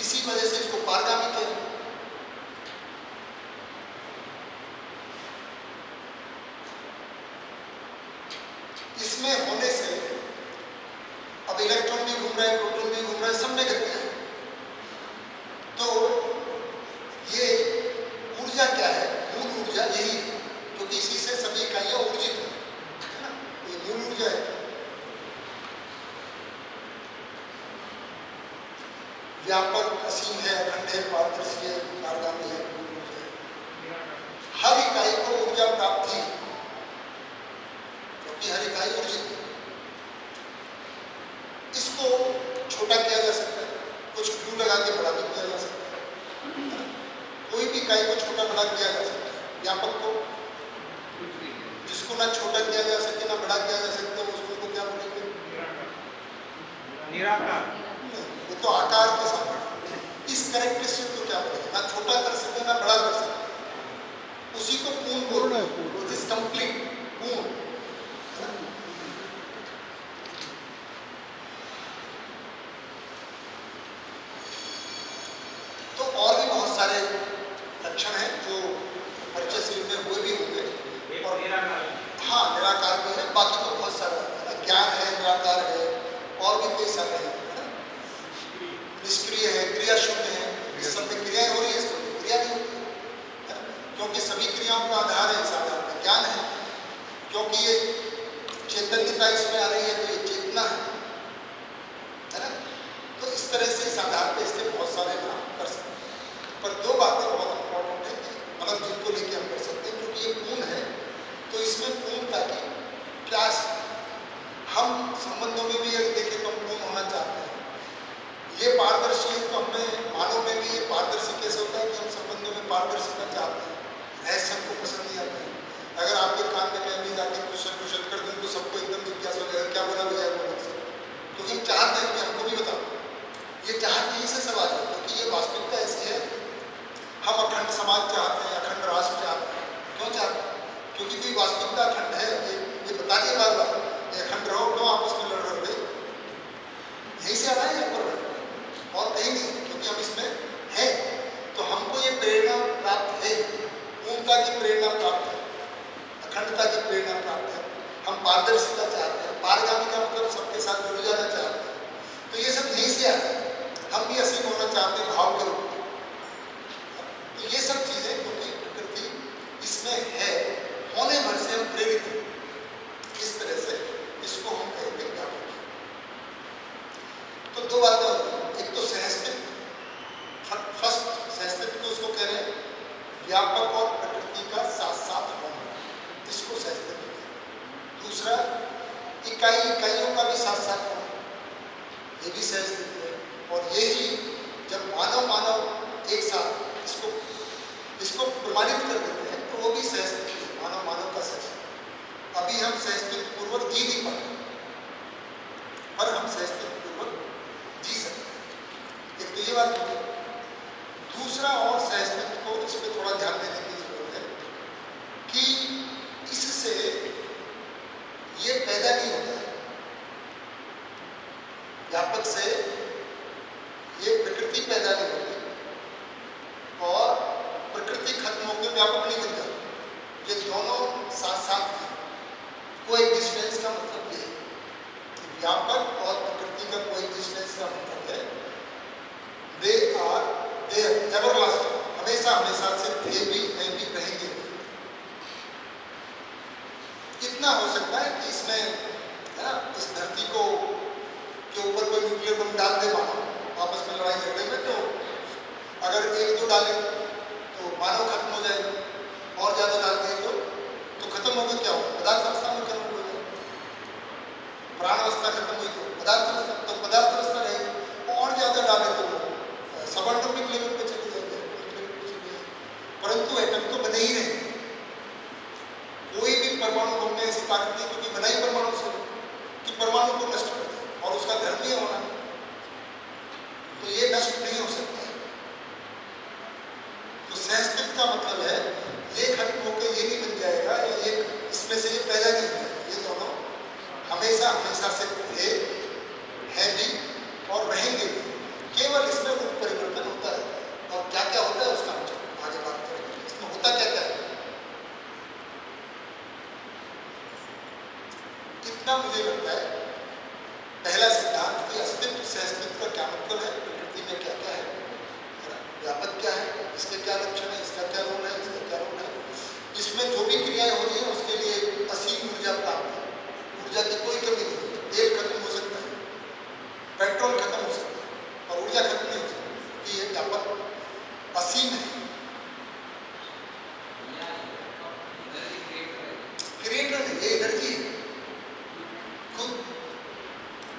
इसी वजह से इसको पारगामी कह रहे हैं। इसमें होने से अब इलेक्ट्रॉन भी घूम रहा है, प्रोटॉन व्यापक, असीम है, अखंड है, पारदर्शी है, पारगामी है, हर इकाई को ऊर्जा प्राप्त थी क्योंकि हर इकाई ऊर्जित है। इसको छोटा किया जा सकता है, कुछ ग्लू लगा के बड़ा भी किया जा सकता है, कोई भी इकाई को छोटा बड़ा किया जा सकता है। व्यापक को जिसको ना छोटा किया जा सके ना बड़ा किया जा सकता, उसको तो क्या बोलेंगे? निराकार। वो तो आकार के साथ है। इस कैरेक्टरिस्टिक को क्या बोलेंगे? ना छोटा कर सके ना बड़ा कर सके, उसी को पूर्ण बोलते हैं, व्हिच इज कंप्लीट, पूर्ण। तो और भी बहुत सारे लक्षण हैं जो परिचय से में हुए भी होंगे। और हाँ, निराकार भी है, बाकी तो बहुत सारा है ना, ज्ञान है, निराकार है, और भी कई सारे हैं, है ना? निष्क्रिय है, क्रिया शून्य है, इस सब में क्रियाएं हो रही है, इसमें क्रिया नहीं होती है, क्योंकि सभी क्रियाओं का आधार है इस आधार पर ज्ञान है, क्योंकि ये चैतन्यता इसमें आ रही है तो ये चेतना है ना? तो इस तरह से इस आधार पर इसके बहुत सारे नाम कर सकते हैं। पर दो बातें बहुत इंपॉर्टेंट है कि मतलब जिनको लेके हम कर सकते हैं, क्योंकि ये पूर्ण है तो इसमें पूर्णता की प्यास है। हम संबंधों में भी अगर देखें तो हम पूर्ण होना चाहते हैं। ये पारदर्शी है तो हमें मानव में भी ये पारदर्शी कैसे होता है कि हम संबंधों में पारदर्शिता चाहते हैं, रहस्य हमको पसंद नहीं आता है। अगर आपके कान में मैं भी जाके कुशल कुशल कर दूँ तो सबको एकदम जिज्ञासा हो जाएगा, क्या बोला भैया बोला से, क्योंकि चाहते हैं कि हमको भी बताओ। ये चाहत यहीं से सवाल है, क्योंकि ये वास्तविकता ऐसी है। हम अखंड समाज चाहते हैं, अखंड राष्ट्र चाहते हैं। क्यों चाहते हैं? क्योंकि कोई वास्तविकता अखंड है, ये बताइए बार बार, अखंड रहो, क्यों आपस में लड़ रहे हो भाई? यहीं से आना है यहाँ पर और कहीं नहीं, क्योंकि हम इसमें हैं। तो हमको ये प्रेरणा प्राप्त है, पूर्णता की प्रेरणा प्राप्त है, अखंडता की प्रेरणा प्राप्त है। हम पारदर्शिता चाहते हैं, पारगामी का मतलब सबके साथ जुड़ जाना चाहते हैं। तो ये सब यहीं से आता है। हम भी असीम होना चाहते हैं भाव के रूप में। तो ये सब चीजें क्योंकि प्रकृति इसमें है, होने भर से हम प्रेरित हैं। इस तरह से इसको हम कहेंगे व्यापक। तो दो बातें होती हैं, एक तो सहस्तित्व, फर्स्ट सहस्तित्व को उसको कह रहे हैं व्यापक और प्रकृति का साथ साथ होना, इसको सहस्तित्व कहते हैं। दूसरा इकाइयों का भी साथ साथ होना, ये भी सहस्तित्व है। और यही जब मानव एक साथ इसको प्रमाणित कर देते हैं तो वो भी सहस्तित्व है, मानव का सहस्तित्व। अभी हम सहस्तित्व पूर्वक जी नहीं पाते, पर हम सहस्तित्व पूर्वक जी सकते हैं। एक तो ये बात होगी। दूसरा और सहस्तित्व को इस पर थोड़ा ध्यान देने की जरूरत है कि इससे ये पैदा नहीं होता है, व्यापक से ये प्रकृति पैदा नहीं होती और प्रकृति खत्म होकर व्यापक नहीं बन जाती। ये दोनों साथ साथ हैं। कोएग्जिस्टेंस का मतलब ये है कि व्यापक और प्रकृति का कोएग्जिस्टेंस का मतलब है दे आर देयर एवरलास्टिंग, हमेशा हमेशा से थे भी, हैं भी, रहेंगे भी। इतना हो सकता है कि इसमें है ना, इस धरती को के ऊपर कोई न्यूक्लियर बम डाल दे मानव आपस में लड़ाई झगड़े में, तो अगर एक दो डाले तो मानव खत्म हो जाएगा, और ज्यादा डाल देंगे तो खत्म होगा। क्या होगा? पदार्थ अवस्था में खत्म हो जाएगा। प्राण अवस्था खत्म हुई तो पदार्थ अवस्था रहेगी, और ज्यादा डाले तो सबएटॉमिक लेवल पे चले जाएंगे। परंतु एटम तो बने ही रहेंगे। कोई भी परमाणु बम में ऐसी ताकत नहीं, क्योंकि बना ही परमाणु से कि परमाणु को नष्ट कर दे, और उसका धर्म ही होना, तो ये नष्ट नहीं हो सकता है। तो सहस्तित्व का मतलब है ये खत्म होकर ये नहीं बन जाएगा, ये इसमें से ये पैदा नहीं होगा। ये दोनों हमेशा हमेशा से थे, हैं भी और रहेंगे भी। केवल इसमें रूप परिवर्तन होता रहता है। और क्या क्या होता है उसका हम आगे बात करेंगे। इसमें होता क्या क्या है, इतना मुझे लगता है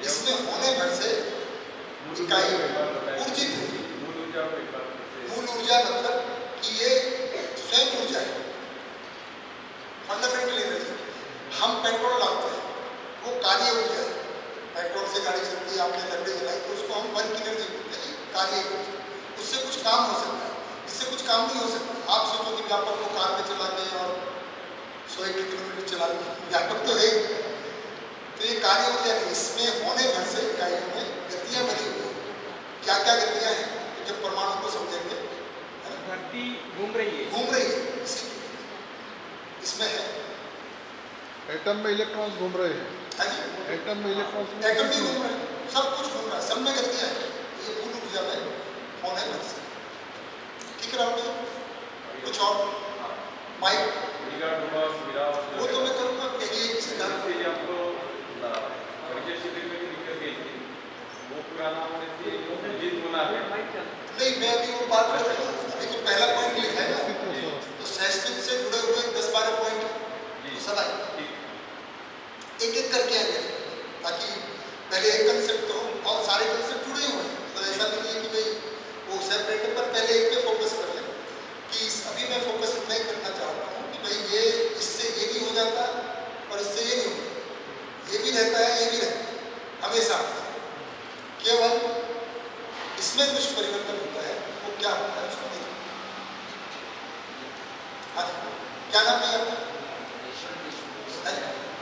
इसमें होने भर से इकाई ऊर्जित है। मूल ऊर्जा को एक बार फिर से- मूल ऊर्जा मतलब कि ये स्वयं ऊर्जा है, फंडामेंटल एनर्जी। हम पेट्रोल डालते हैं, वो कार्य ऊर्जा है। पेट्रोल से गाड़ी चलती है, आपने लकड़ी जलाई तो उसको हम वर्क एनर्जी बोलते हैं, कार्य ऊर्जा। उससे कुछ काम हो सकता है, इससे कुछ काम नहीं हो सकता। आप सोचो कि व्यापक को कार में चला के और 100 किलोमीटर चला के, व्यापक तो है, तो ये कार्य ऊर्जा है। इसमें होने भर से इकाइयों में गतियाँ बनी हुई हैं। क्या क्या गतियाँ हैं, तो जब परमाणु को समझेंगे, धरती घूम रही है। घूम रही है, इसमें है। एटम में इलेक्ट्रॉन्स घूम रहे हैं। हाँ जी, एटम में इलेक्ट्रॉन्स एटम भी घूम रहा है, सब कुछ घूम रहा है, सब में गतियाँ हैं। ये मूल ऊर्जा में होने भर से। ठीक है राहुल जी, कुछ और माइक रिगार्ड हुआ सुविधा वो तो मैं करूँगा कि ये सिद्धांत से आपको परिचय शिविर में भी दिक्कत गई थी, वो पुराना होने से जीत होना है। नहीं, मैं अभी वो बात कर रहा हूँ। अभी तो पहला पॉइंट लिखा है ना, तो संस्कृत से जुड़े हुए 10-12 पॉइंट तो सब आए, एक एक करके आएंगे, ताकि पहले एक कंसेप्ट हो और सारे कंसेप्ट जुड़े हुए हैं। तो ऐसा नहीं है कि भाई वो सेपरेट है, पर पहले एक पे फोकस कर लें। कि अभी मैं फोकस नहीं करना चाहता हूँ कि भाई ये इससे ये नहीं हो जाता और इससे ये नहीं होता, ये भी रहता है, ये भी रहता है हमेशा। केवल इसमें कुछ परिवर्तन होता है, वो क्या होता है उसको देखिए। हाँ जी, क्या नाम है आपका?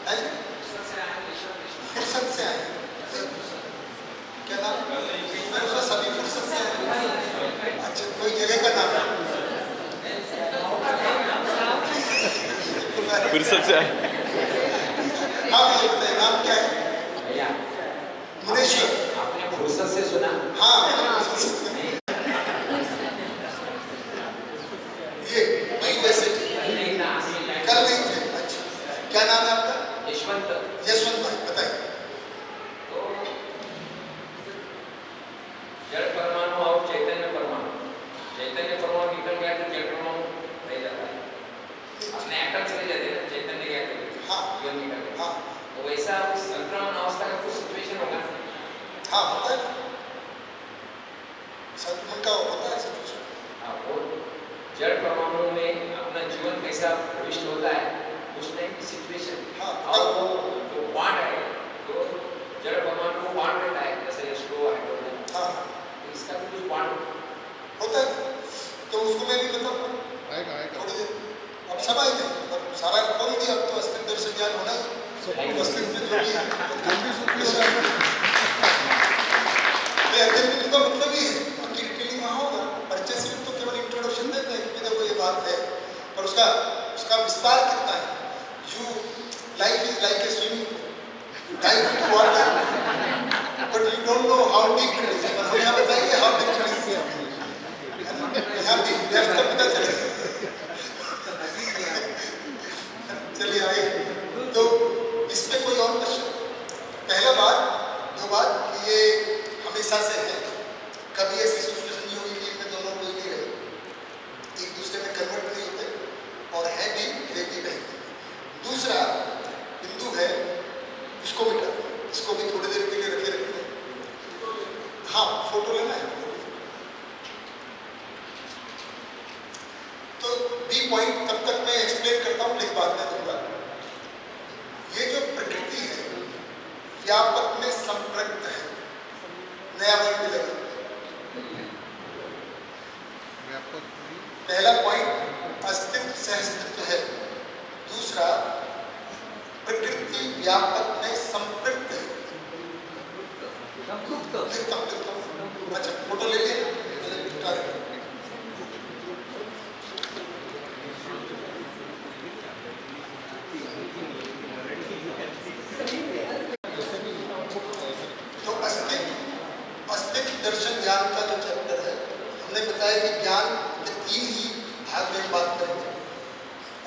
हाँ जी, फुर्सत से आए। क्या नाम? मैंने सोचा सभी फुर्सत से आए। अच्छा, कोई जगह का नाम है? फुर्सत से आए। हाँ, ये बताइए नाम क्या है? मुनेश्वर। आपने फुर्सत से सुना? हाँ, फुर्सत से। ये वैसे नहीं ना, कल नहीं थे। अच्छा, क्या नाम है आपका? यशवंत। यशवंत भाई, बताइए। तो जड़ परमाणु और चैतन्य परमाणु निकल गया तो जड़ परमाणु रह जाता है। अपने एटम्स रह जाते हैं ना, चैतन्य गया तो हाँ जीवन निकल गया। हाँ तो वैसा उस संक्रमण अवस्था का कुछ सिचुएशन होगा। हाँ, होता है। संक्रमण का होता है सिचुएशन। हाँ, वो जड़ परमाणु में अपना जीवन कैसा प्रविष्ट होता है, उस टाइम की सिचुएशन। हाँ, और वो जो बांड है, तो जड़ परमाणु को बांड रहता है, जैसे H2O, हाइड्रोजन। हाँ, तो इसका भी कुछ बांड होता है। तो उसको मैं भी बताऊँ आएगा थोड़ी देर। अब सब आएंगे, अब सारा खोल दिया, अब तो अस्तित्व दर्शन ज्ञान होना ही। अस्तित्व में जो भी है जल्दी सूखी हो जाएगा। अध्ययन का मतलब ही है, बाकी डिटेलिंग वहाँ होगा। परिचय से तो केवल इंट्रोडक्शन देते हैं कि देखो ये बात है, पर उसका विस्तार कितना है। You life is like a swimming, you dive into water but you don't know how deep it is. पर हमें यहाँ बताइए हाउ डीप इट इज, यहाँ भी डेप्थ का पता चलेगा। चलिए आइए, तो इसमें कोई और क्वेश्चन? पहला बात, दो बात कि ये हमेशा से है, कभी ऐसी सिचुएशन नहीं होगी कि इनमें दोनों कोई नहीं रहे, एक दूसरे में कन्वर्ट नहीं होते, और है भी रहेंगे। दूसरा बिंदु है, इसको भी कर, इसको भी थोड़ी देर के लिए रखे रखते हैं। हाँ, फोटो लेना है। तो बी पॉइंट तब तक मैं एक्सप्लेन करता हूँ, लेकिन बाद में दूंगा। ये जो प्रकृति है व्यापक में संप्रक्त है, नया वर्ड मिलेगा। पहला पॉइंट अस्तित्व सहअस्तित्व है। दूसरा प्रकृति व्यापक में संप्रक्त है। लिखता हूँ। अच्छा, फोटो ले लिया। तो अस्तित्व दर्शन ज्ञान का जो चैप्टर है, हमने बताया कि ज्ञान के 3 ही भाग में बात करेंगे।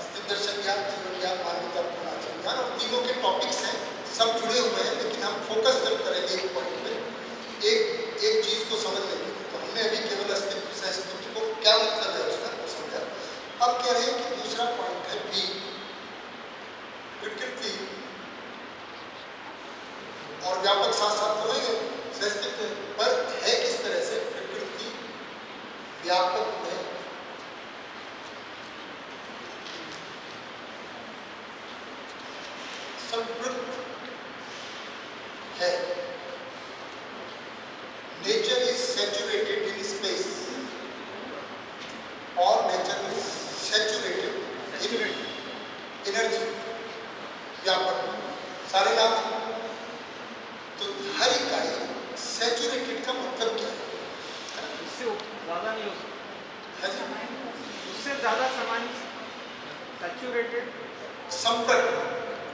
अस्तित्व दर्शन ज्ञान, जीवन ज्ञान, मानवता पूर्ण आचरण ज्ञान, और तीनों के टॉपिक्स हैं, सब जुड़े हुए हैं, लेकिन हम फोकस जब करेंगे एक पॉइंट पे, एक चीज को समझ लेंगे। तो हमने अभी केवल अस्तित्व सहअस्तित्व को क्या मतलब है उसका को समझा। अब कह रहे हैं कि दूसरा पॉइंट है बी, प्रकृति और व्यापक साथ साथ तो है सहस्तित्व है, पर है किस तरह से प्रकृति व्यापक में संवृत्त है. Nature is saturated in space और nature is saturated in energy. व्यापक सारे नाम हैं. तो हर इकाई सैचुरेटेड का मतलब क्या है? उससे ज़्यादा नहीं हो सकता, है जी? उससे ज़्यादा समान सैचुरेटेड. संपर्क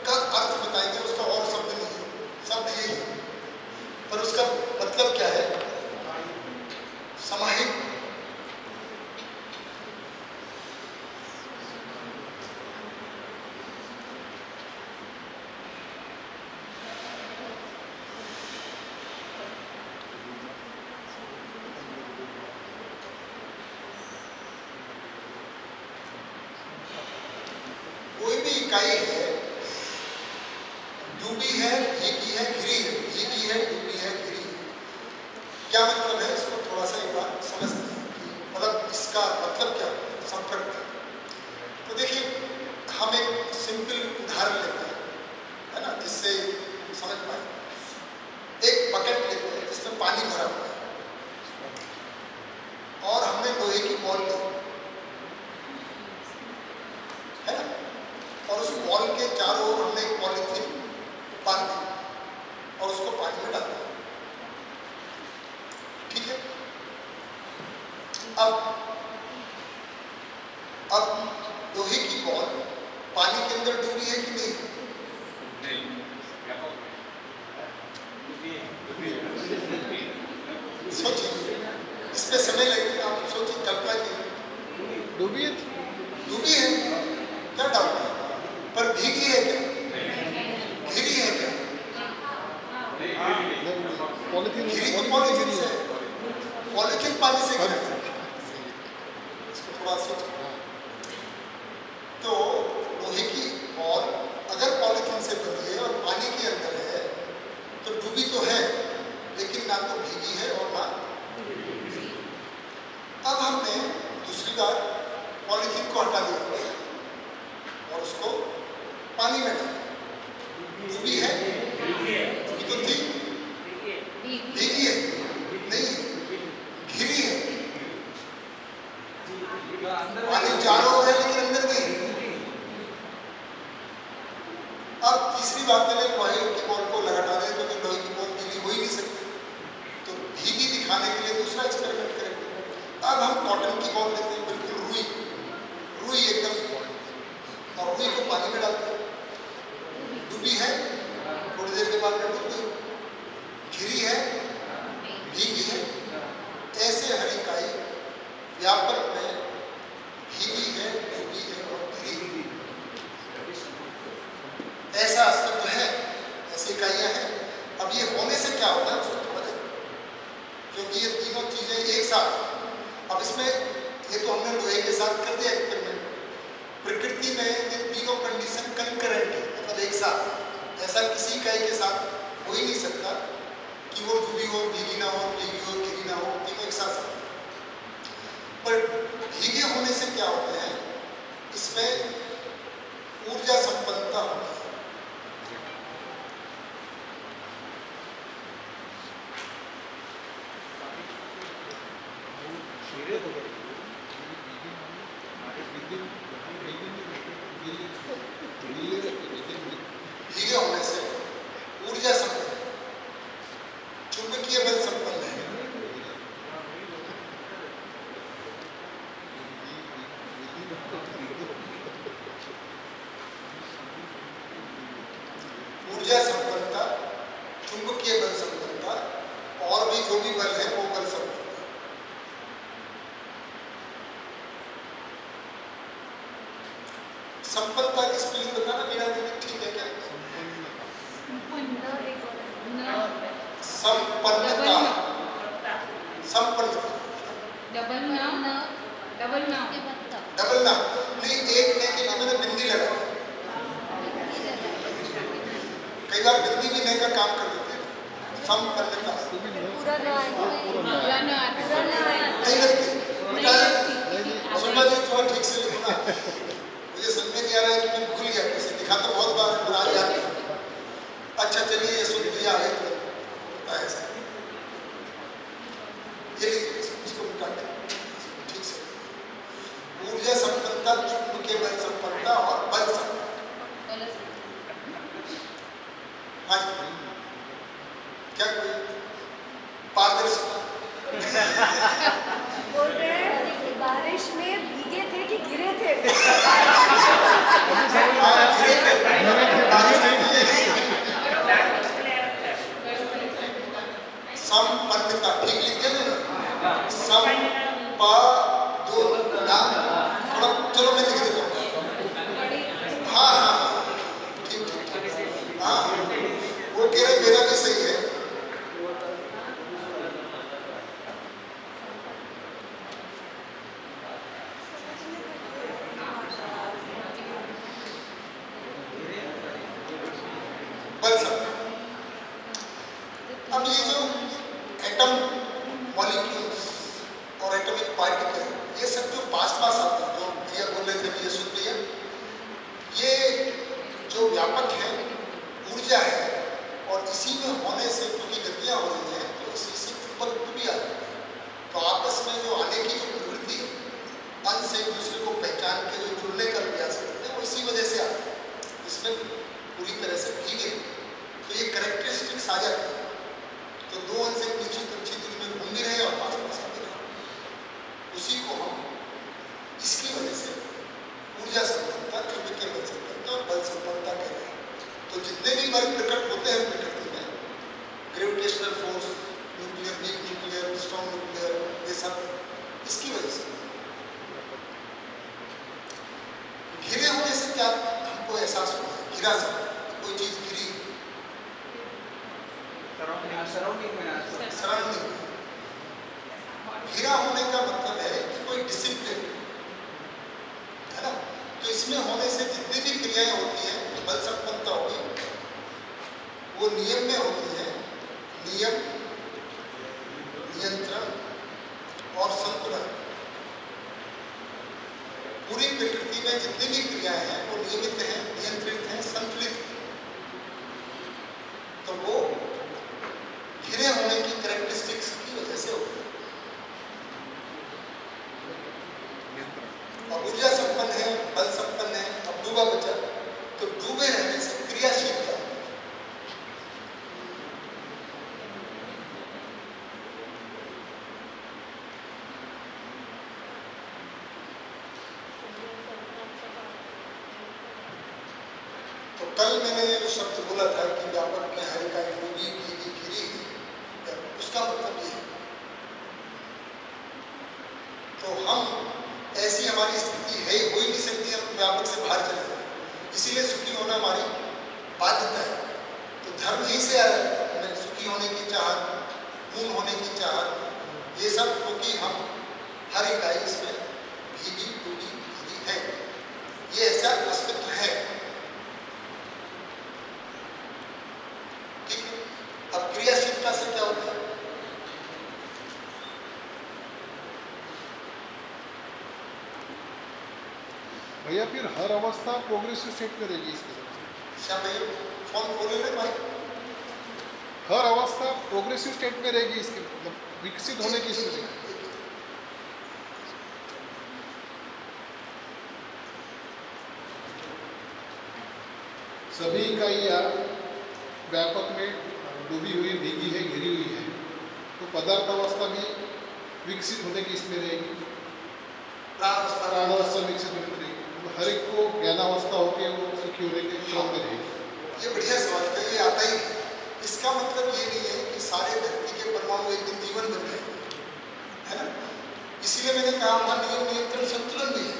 का अर्थ बताएंगे, उसका और शब्द नहीं है, शब्द यही है, पर उसका मतलब क्या है? समाहित. कोई भी इकाई है, डूबी है, भीगी है, घिरी है, भीगी है, डूबी है, घिरी है. क्या मतलब है? इसको थोड़ा सा एक बार समझते हैं. मतलब इसका मतलब क्या है? संपर्क. तो देखिए, हम एक सिंपल उदाहरण लेते हैं, है ना, जिससे समझ पाए. एक बकेट लेते हैं जिसमें पानी भरा हुआ है और हमने लोहे की बॉल ली, है ना, और उस बॉल के चारों ओर हमने एक पॉलीथीन बांध दी और उसको पानी में डाल दिया. ठीक है. अब लोहे की बॉल पानी के अंदर डूबी है कि नहीं? सोचिए, इस पे समय लगेगा. आप सोचिए, कल्पना कीजिए. डूबी है. डूबी है, क्या डाउट है? पर भीगी है क्या? घिरी है क्या? पॉलिथीन घिरी तो पॉलीथीन से, पॉलीथीन पानी से घिरा. इसको थोड़ा सोचिए. तो लोहे की बॉल अगर पॉलीथीन से बनी है और पानी के अंदर है तो डूबी तो है, लेकिन ना तो भीगी है और ना. अब हमने दूसरी बार पॉलीथीन को हटा दिया और उसको पानी में डाला. डूबी है? डूबी तो थी. भीगी है? नहीं, घिरी है. पानी चारों ओर है लेकिन अंदर नहीं. अब तीसरी बात मैंने लोहे की बॉल को लगाना है, क्योंकि लोहे की बॉल गीली हो ही नहीं सकती, तो भीगी दिखाने के लिए दूसरा एक्सपेरिमेंट करेंगे. अब हम कॉटन की बॉल लेते हैं, बिल्कुल रुई, रुई एकदम, और रुई को पानी में डालते हैं. डूबी है, थोड़ी देर के बाद में डूब गई. घिरी है, भीगी है. ऐसे हर इकाई व्यापक में भीगी है, डूबी है और घिरी है. ऐसा अस्तित्व है, ऐसी इकाइयां हैं. अब ये होने से क्या होता है उसको थोड़ा देखें, क्योंकि ये तीनों चीजें एक साथ. अब इसमें ये तो हमने लोहे के साथ कर दिया एक्सपेरिमेंट. प्रकृति में ये तीनों कंडीशन कंकरेंट है, मतलब एक साथ. ऐसा किसी इकाई के साथ हो ही नहीं सकता कि वो डूबी हो, भीगी ना हो, भीगी हो, घिरी ना हो, तीनों एक साथ. पर भीगे होने से क्या होता है? इसमें ऊर्जा संपन्नता होती है. भीगे होने से ऊर्जा संपन्न, चुंबकीय बल संपन्न है. ऊर्जा संपन्नता, चुंबकीय बल संपन्नता, और भी जो भी बल है वो बल संपन्नता. संपन्नता की स्पेलिंग बताना बिना देखे, ठीक है क्या? संपन्नता, संपन्नता, डबल ना. डबल ना नहीं, एक ने के लिए मैंने बिंदी लगाई. कई बार बिंदी भी ने का काम कर देते हैं. संपन्नता पूरा ना आए पूरा ना आए नहीं लगती सुषमा जी थोड़ा ठीक से लिखो ना, मुझे समझ में नहीं आ रहा है कि मैं भूल गया कैसे लिखा तो बहुत बार पर आज याद नहीं। अच्छा चलिए ये सुन लिया है तो ऐसा ये इसको मिटा के ठीक से ऊर्जा संपन्नता, चुंबक के बल संपन्नता और बल संपन्नता। हाँ जी क्या कोई पारदर्शिता बोल रहे हैं बारिश में भीगे थे कि गिरे थे संपन्नता ठीक लिख दिया ना, संपा दो ना थोड़ा चलो मैं लिख देता हूँ। हाँ हाँ ठीक ठीक हाँ वो कह रहे मेरा भी सही है। बल सकता अब ये जो एटम मॉलिक्यूल्स और एटॉमिक पार्टिकल ये सब जो पास आते हैं जो भैया बोल रहे थे भैया सुन भैया, ये जो व्यापक है ऊर्जा है और इसी में होने से क्योंकि गतियाँ हो रही हैं तो इसी से चुंबकत्व भी आ रहा है। तो आपस में जो आने की जो प्रवृत्ति है अंश से एक दूसरे को पहचान के जो जुड़ने का प्रयास करते हैं वो इसी वजह से आता है। इसमें पूरी तरह से भीगे तो ये कैरेक्टरिस्टिक्स आ जाती है। तो दो अंश एक निश्चित अच्छी दूरी में घूम भी रहे और पास आते रहे, उसी को हम इसकी वजह से ऊर्जा संपन्नता, चुंबकीय बल संपन्नता और बल संपन्नता कहते हैं। तो जितने भी बल प्रकट होते हैं प्रकृति में, gravitational force, nuclear, weak nuclear, strong nuclear, ये सब इसकी वजह से। घिरे होने से क्या हमको एहसास हुआ है? घिरा सब कोई चीज घिरी सराउंडिंग घिरा होने का मतलब है कि कोई डिसिप्लिन है ना। तो इसमें होने से जितनी भी क्रियाएं होती हैं तो बल संपन्नता होगी, वो नियम में होती है। नियम, नियंत्रण और संतुलन। पूरी प्रकृति में जितनी भी क्रियाएं हैं वो नियमित हैं, नियंत्रित हैं, संतुलित हैं। तो वो घिरे होने की कैरेक्टरिस्टिक्स की वजह से होती है। और ऊर्जा संपन्न है, बल संपन्न है। अब डूबा बचा तो डूबे रहने से क्रियाशीलता, तो कल मैंने जो शब्द बोला था कि व्यापक में हर इकाई डूबी, भीगी, घिरी, उसका मतलब ये है। तो हम ऐसी हमारी स्थिति है, हो ही नहीं सकती, हम व्यापक से बाहर चले जाए। इसीलिए सुखी होना हमारी बाध्यता है। तो धर्म यहीं से आ रहा है, हमें सुखी होने की चाहत, पूर्ण होने की चाहत, ये सब क्योंकि हम हर इकाई इसमें भीगी, डूबी, घिरी है, ये ऐसा अस्तित्व है। ठीक है। अब क्रियाशीलता से क्या होता है? भैया फिर हर अवस्था प्रोग्रेसिव स्टेट में रहेगी इसके हिसाब से। श्याम भैया फोन बोले ना भाई, हर अवस्था प्रोग्रेसिव स्टेट में रहेगी इसके मतलब विकसित होने की स्थिति। सभी इकाइयाँ व्यापक में डूबी हुई, भीगी है, घिरी हुई है, तो पदार्थ अवस्था भी विकसित होने की इसमें रहेगी, प्राणावस्था विकसित होने में रहेगी। तो हर एक को ज्ञानावस्था होकर वो सुखी होने के क्रम में रहेगी। ये बढ़िया सवाल है, ये आता ही है। इसका मतलब ये नहीं है कि सारे धरती के परमाणु एक दिन जीवन बन जाएंगे, है ना। इसीलिए मैंने कहा वहाँ नियम, नियंत्रण, संतुलन भी है।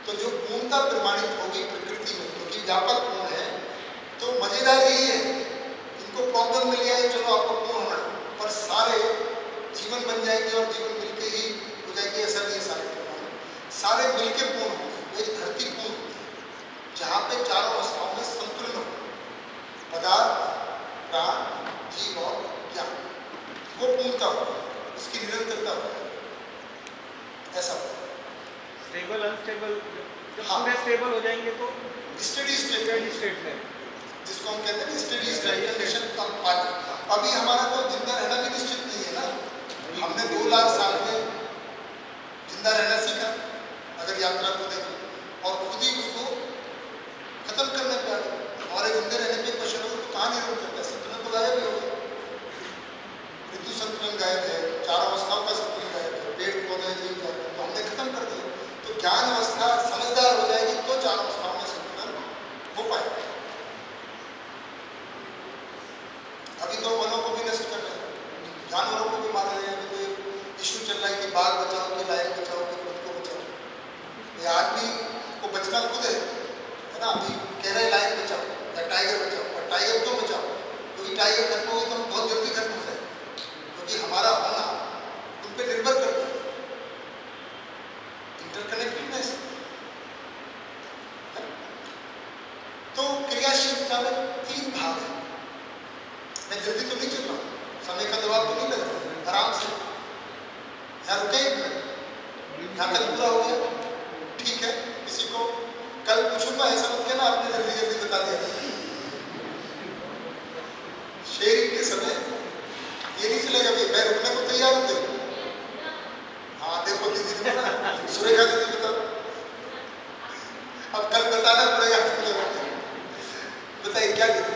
तो जो पूर्णता प्रमाणित होगी प्रकृति में, क्योंकि व्यापक पूर्ण है, तो मजेदार यही है, इनको प्रॉब्लम मिल जाए, चलो आपको पूर्ण होना, पर सारे जीवन बन जाएंगे और जीवन मिलके ही हो जाएगी, ऐसा नहीं है। सारे परमाणु सारे मिलके पूर्ण होंगे, एक धरती पूर्ण होगी जहाँ पे चारों अवस्थाओं में संतुलन हो, पदार्थ, प्राण, जीव और पूर्णता हो, उसकी निरंतरता हो, ऐसा हो। स्टेबल अनस्टेबल जब हाँ। पूरे स्टेबल हो जाएंगे तो स्टेडी स्टेट स्टेडी स्टेट में जिसको हम कहते हैं स्टेडी स्टेट कंडीशन तक पानी। अभी हमारा तो जिंदा रहना भी निश्चित नहीं है ना। हमने 2 लाख साल में जिंदा रहना सीखा अगर यात्रा को देखें, और खुद ही उसको खत्म करने पे आ गए। हमारे जिंदे रहने पे क्वेश्चन हो तो कहाँ निरंतर है? संतुलन तो गायब ही हो गया। ऋतु संतुलन गायब है, 4 अवस्थाओं का संतुलन गायब है, पेड़ पौधे जीव जाते हैं, तो हमने खत्म कर दिया। तो ज्ञान अवस्था समझदार हो जाएगी तो 4 अवस्थाओं में संतुलन हो पाएगा। अभी तो वनों को भी नष्ट कर रहे हैं, जानवरों को भी मार रहे हैं। अभी तो इशू चल रहा है कि बाघ बचाओ, कि लायन बचाओ, कि खुद को बचाओ। ये आदमी को बचना खुद है ना। अभी कह रहे हैं लायन बचाओ या टाइगर बचाओ, और टाइगर क्यों बचाओ? क्योंकि टाइगर खत्म हो तो हम बहुत जल्दी खत्म हो जाए, क्योंकि हमारा होना उन पर निर्भर करता है। इंटरकनेक्टेडनेस। तो क्रियाशीलता में 3 भाग है। मैं जल्दी तो नहीं चल रहा हूँ, समय का दबाव तो नहीं लग रहा, आराम से यहाँ रुके एक मिनट। यहाँ तक पूरा हो गया? ठीक है। किसी को कल पूछूंगा, ऐसा मत कहना आपने जल्दी जल्दी बता दिया। शेयरिंग के समय ये नहीं चलेगा भाई मैं रुकने को तैयार हूँ। देखो, हाँ देखो दीदी ने बोला, सुरेखा दीदी बताओ। अब कल बताना पड़ेगा तुमने। बताइए क्या दीदी?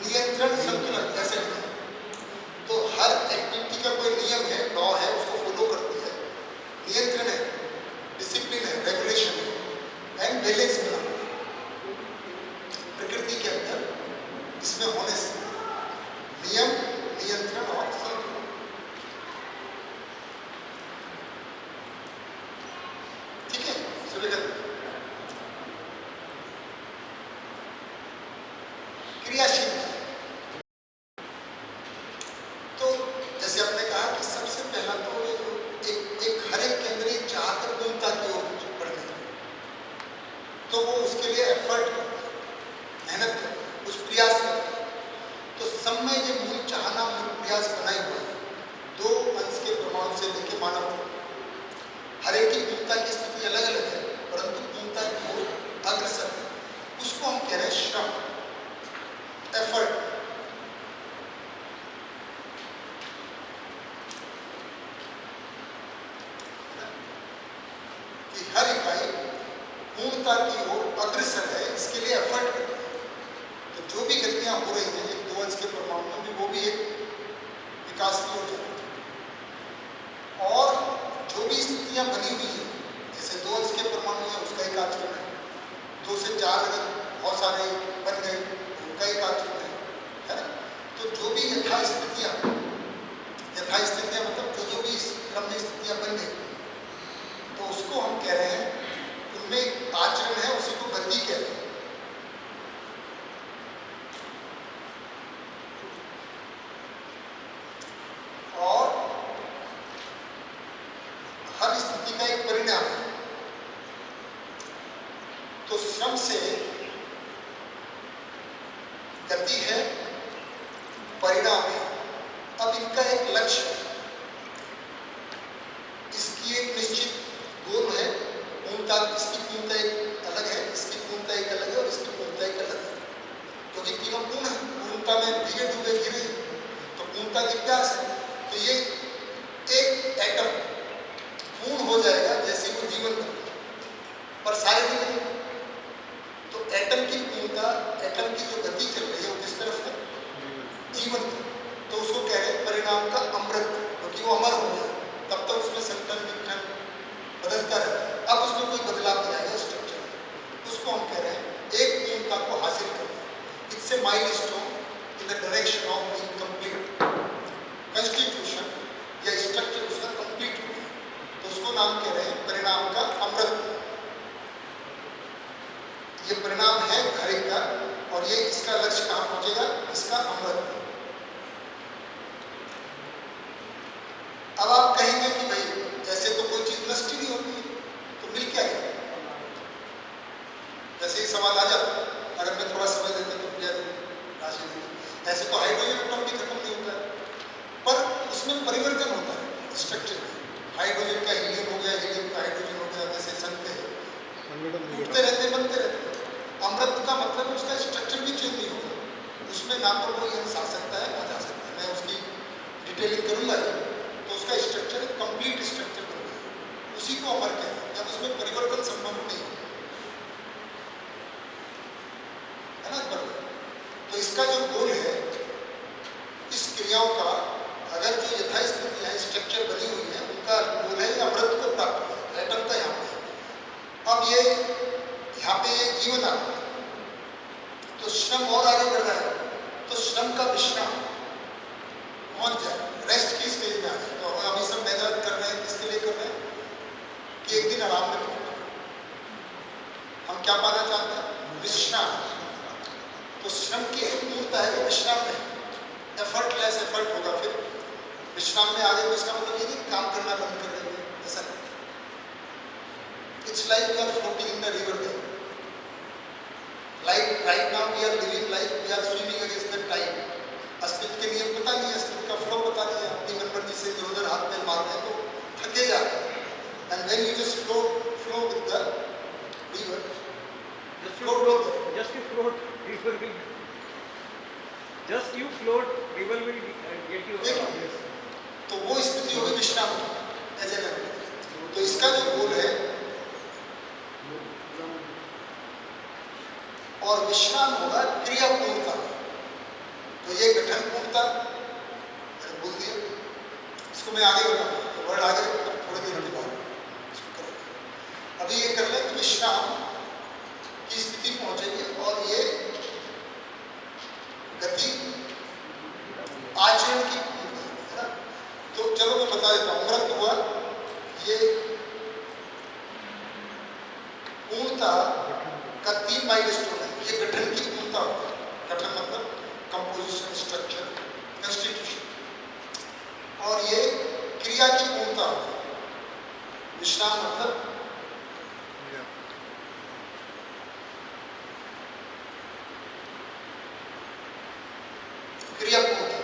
नियंत्रण संतुलन ऐसे नहीं है। तो हर एक्टिविटी का कोई नियम है, लॉ है, उसको फॉलो करती है। नियंत्रण है, डिसिप्लिन है, रेगुलेशन है एंड बैलेंस बना प्रकृति के अंदर। इसमें होने से नियम, नियंत्रण और संतुलन। ठीक है, सुरेखा क्रियाशीलता। तो जैसे आपने कहा कि सबसे पहला तो ये जो एक हर एक के अंदर ये चाहत पूर्णता की ओर बढ़ने की, तो वो उसके लिए एफर्ट करता है, मेहनत करता है, कुछ प्रयास करता है। तो सब में ये मूल चाहना, मूल प्रयास बनाए हुआ है। 2 अंश के प्रमाण से लेके मानव हर एक की पूर्णता की स्थिति अलग अलग है, परंतु पूर्णता की ओर अग्रसर है। उसको हम कह रहे हैं श्रम, एफर्ट। कि हर इकाई पूर्णता की ओर अग्रसर है, इसके लिए एफर्ट करता है। तो जो भी गतियां हो रही हैं एक 2 अंश के परमाणु में भी, वो भी एक विकास की ओर जा रही है। और जो भी स्थितियां बनी हुई हैं, जैसे 2 अंश के परमाणु है उसका एक आचरण है, 2 से 4 अगर बहुत सारे बन गए तो उनका एक आचरण है ना। तो जो भी यथा स्थितियां मतलब जो भी इस क्रम में स्थितियां बन गई, तो उसको हम कह रहे हैं, उनमें एक आचरण है, उसी को गति कहते हैं। और हर स्थिति का एक परिणाम है। तो श्रम से गति है, परिणाम है। अब इनका एक लक्ष्य है, इसकी एक निश्चित गोल है। पूर्णता, इसकी पूर्णता एक अलग है, इसकी पूर्णता एक अलग है और इसकी पूर्णता एक अलग है, क्योंकि तीनों पूर्ण है। पूर्णता में भीगे डूबे गिरे तो पूर्णता की प्यास है। तो ये एक एटम पूर्ण हो जाएगा जैसे वो जीवन बनता है, पर सारे नहीं बनेंगे। तो एटम की पूर्णता, एटम की जो गति चल रही है वो किस तरफ है? जीवन। तो उसको कह रहे हैं परिणाम का अमृत, क्योंकि वो अमर हो गया। तब तक उसमें संतन विघटन बदलता रहता है। अब उसमें कोई बदलाव नहीं आएगा स्ट्रक्चर में। उसको हम कह रहे हैं एक पूर्णता को हासिल करना। It's a milestone in the direction of being complete. Constitution या स्ट्रक्चर उसका कंप्लीट हो गया, तो उसको नाम कह रहे हैं परिणाम का अमृत। ये परिणाम है हर एक का, और ये इसका लक्ष्य कहाँ पहुंचेगा? इसका अमृत। अब आप कहेंगे कि भाई ऐसे तो कोई चीज नष्ट ही नहीं होती, तो मिल क्या गया? वैसे ही सवाल आ जाता, अगर मैं थोड़ा समय देता तो क्या राशि देती। ऐसे तो हाइड्रोजन एटम भी खत्म नहीं होता है, ना तो वो अंश आ सकता है ना जा सकता है, मैं उसकी डिटेलिंग करूंगा ही, तो उसका स्ट्रक्चर एक कंप्लीट स्ट्रक्चर बन गया, उसी को अमर कहते हैं, जब उसमें परिवर्तन संभव नहीं है ना बराबर। तो इसका जो गोल है इस क्रियाओं का, अगर जो यथास्थिति है स्ट्रक्चर बनी हुई है, उनका गोल है अमृत को प्राप्त करना, एटम का यहाँ पे। अब ये यहाँ पे ये जीवन आ रहा है, तो श्रम और आगे बढ़ रहा है, तो श्रम का विश्राम पहुंच जाए, रेस्ट की स्टेज में आ जाए। तो हम ये सब मेहनत कर रहे हैं, किसके लिए कर रहे हैं कि एक दिन आराम में पहुंचे। हम क्या पाना चाहते हैं? विश्राम। तो श्रम की जो पूर्णता है वो विश्राम में, एफर्टलेस एफर्ट होगा, फिर विश्राम में आगे। तो इसका मतलब ये नहीं काम करना बंद कर देंगे, ऐसा नहीं। It's like we are floating in the river bed, like right now we are living like we are swimming against the tide. अस्तित्व के लिए पता नहीं है, अस्तित्व का फ्लो पता नहीं है, अपनी मनमर्जी से इधर उधर हाथ में मार रहे हैं तो थके जा रहे हैं। And when you just flow with the river, just you float, river will just you float, river will get you Yes. तो वो स्थिति होगी विश्राम की, एज एन। तो इसका जो गोल है, और विश्राम होगा क्रिया पूर्णता। तो ये गठन पूर्णता बोल दिया, इसको मैं आगे बताऊंगा, तो वर्ड आगे थोड़ी देर के बाद इसको करेंगे। अभी ये कर लें कि विश्राम की स्थिति पहुंचेगी और ये गति आचरण की है ना। तो चलो मैं बता देता हूँ, अमृत हुआ ये पूर्णता का 3 माइलस्टोन है। ये गठन की पूर्णता होता है, गठन मतलब कंपोजिशन, स्ट्रक्चर, कंस्टिट्यूशन, और ये क्रिया की पूर्णता होता है। विश्राम मतलब क्रिया पूर्णता,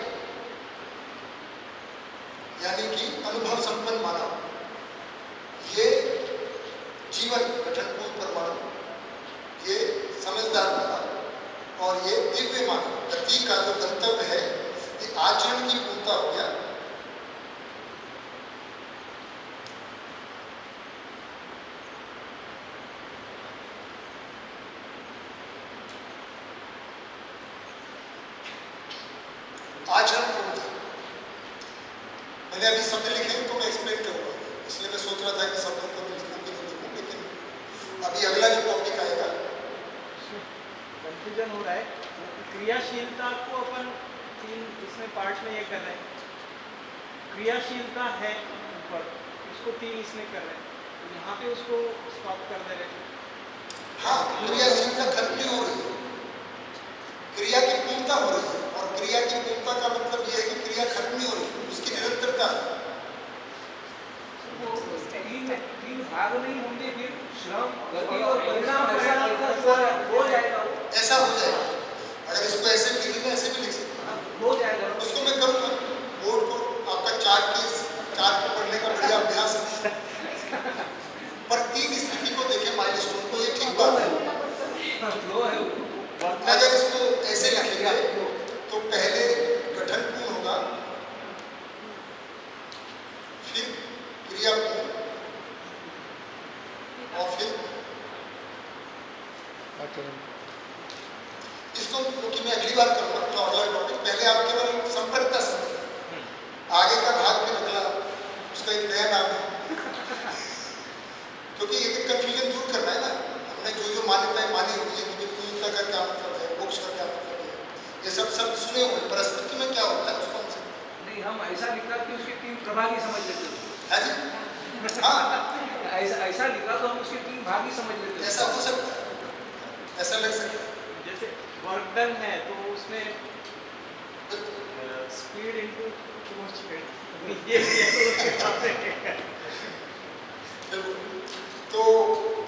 यानी कि अनुभव संपन्न मानव, ये जीवन गठनपूर्ण परमाणु, ये समझदार मानव, और ये दिव्य मानव। गति का जो गंतव्य है ये आचरण की पूर्णता हो गया। आचरण पूर्णता, मैंने अभी शब्द लिखे तो मैं एक्सप्लेन करूंगा, इसलिए मैं सोच रहा था कि शब्दों को लिखूं कि नहीं लिखूं, लेकिन अभी अगला जो टॉपिक आएगा कंफ्यूजन हो रहा है। क्रियाशीलता को अपन 3 इसमें पार्ट्स में ये कर रहे हैं। क्रियाशीलता है ऊपर, उसको 3 इसमें कर रहे हैं, तो यहाँ पे उसको स्टॉप कर दे रहे हैं। हाँ, क्रियाशीलता खत्म नहीं हो रही है, क्रिया की पूर्णता हो रही है। और क्रिया की पूर्णता का मतलब यह है कि क्रिया खत्म नहीं हो रही, उसकी निरंतरता है। तीन भाग नहीं होंगे, फिर श्रम, गति और परिणाम हो जाएगा। ऐसा हो जाएगा, अगर इसको ऐसे भी लिखना, ऐसे भी लिख सकते हैं, हो जाएगा। उसको मैं करूँगा। बोर्ड को आपका चार्ट को पढ़ने का बढ़िया अभ्यास है, पर 3 स्थिति को देखें, माइलस्टोन को, ये ठीक बात है। अगर इसको ऐसे लिखेंगे तो पहले गठन पूर्ण होगा, फिर क्रिया पूर्ण, और फिर इसको, क्योंकि मैं अगली बार करूंगा तो अगला टॉपिक, पहले आप केवल संपर्कता समझें, आगे का भाग भी अगला उसका एक नया नाम है, क्योंकि ये कंफ्यूजन दूर करना है ना। हमने जो मान्यताएं मानी हुई है कि पूर्णता का क्या मतलब है, मोक्ष का क्या मतलब है, ये सब सुने हुए, पर अस्तित्व में क्या होता है उसको हम समझते नहीं, हम ऐसा लिखा कि उसके 3 प्रभाग ही समझ लेते हैं जी। हाँ, ऐसा लिखा तो हम उसके 3 भाग ही समझ लेते। ऐसा हो सकता है, ऐसा लग सकता है। जैसे वर्क डन है तो उसमें स्पीड इनटू तो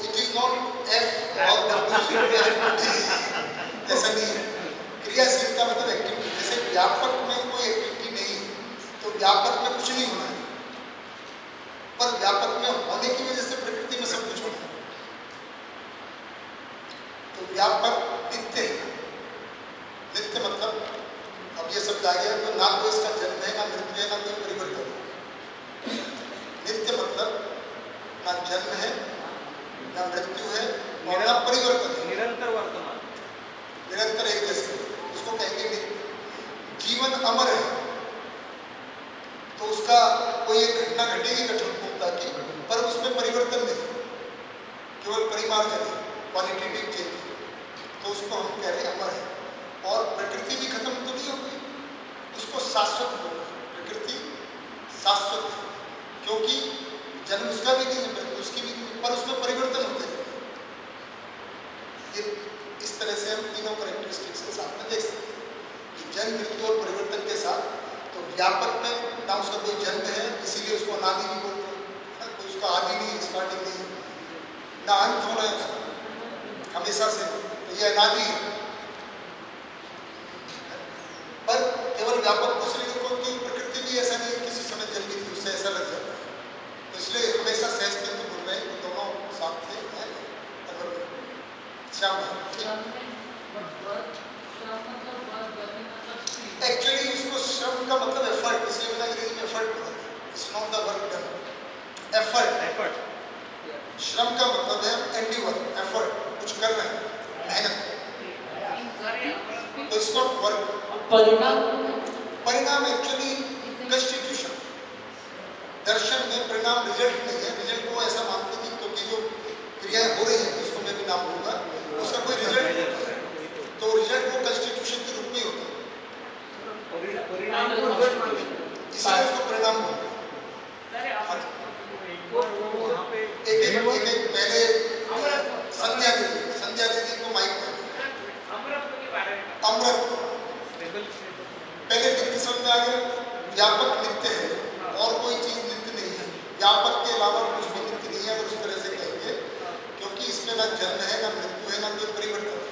इट इज नॉट एफ और ऐसा नहीं है। क्रियाशीलता मतलब एक्टिविटी, जैसे व्यापक में कोई एक्टिविटी नहीं है तो व्यापक में कुछ नहीं होना है, पर व्यापक में होने की वजह से प्रकृति में सब कुछ होना है। तो व्यापक नित्य है, नित्य मतलब शब्द आ गया तो ना तो इसका जन्म है, ना मृत्यु है, ना कोई परिवर्तन है। नित्य मतलब ना जन्म है, ना मृत्यु है और ना परिवर्तन है। निरंतर वर्तमान, निरंतर एक जैसे, उसको कहेंगे नित्य। जीवन अमर है, तो उसका कोई एक घटना घटेगी कठोर पूर्णता की, पर उसमें परिवर्तन नहीं, केवल परिमार्जन है, क्वालिटेटिव चेंज, तो उसको हम कह रहे हैं अमर है। और प्रकृति भी खत्म तो नहीं होगी, उसको शाश्वत बोलते हैं। प्रकृति शाश्वत है, क्योंकि जन्म उसका भी नहीं है, उसकी भी नहीं, पर उसमें परिवर्तन होते हैं। ये इस तरह से हम तीनों कैरेक्टरिस्टिक्स के साथ में देख सकते हैं कि जन्म, मृत्यु और परिवर्तन के साथ। तो व्यापक में ना उसका कोई जन्म है, इसीलिए उसको अनादि भी बोलते हैं, कोई उसका आदि नहीं, स्टार्टिंग नहीं, ना अंत होना है उसका हमेशा से, तो ये अनादि है। पर केवल व्यापक को इसलिए क्योंकि प्रकृति भी ऐसा नहीं किसी समय जन्मी थी, उससे ऐसा लग जाता है, तो इसलिए हमेशा सहज तो बोल रहे हैं कि दोनों साथ थे, श्याम एक्चुअली उसको श्रम का मतलब एफर्ट, इसलिए मैंने अंग्रेजी में एफर्ट बोला, it's not the work done, effort. श्रम का मतलब है एंडीवर, एफर्ट, कुछ करना है, मेहनत, तो इट्स नॉट वर्क। परिणाम एक्चुअली कंस्टिट्यूशन, दर्शन में परिणाम रिजल्ट नहीं है, रिजल्ट को ऐसा मानते हैं क्योंकि जो क्रियाएं हो रही है, जिसको मैं भी नाम लूंगा, उसका कोई रिजल्ट नहीं होता है, तो रिजल्ट को कंस्टिट्यूशन के रूप में होता है, इसलिए उसको परिणाम बोलते हैं। एक पहले संध्या दीदी को माइक में अमृत पहले नित्य शब्द आ गया, व्यापक नित्य है और कोई चीज नित्य नहीं है, व्यापक के अलावा कुछ भी नित्य नहीं है, अगर उस तरह से कहेंगे, क्योंकि इसमें ना जन्म है, ना मृत्यु है, ना कोई परिवर्तन है।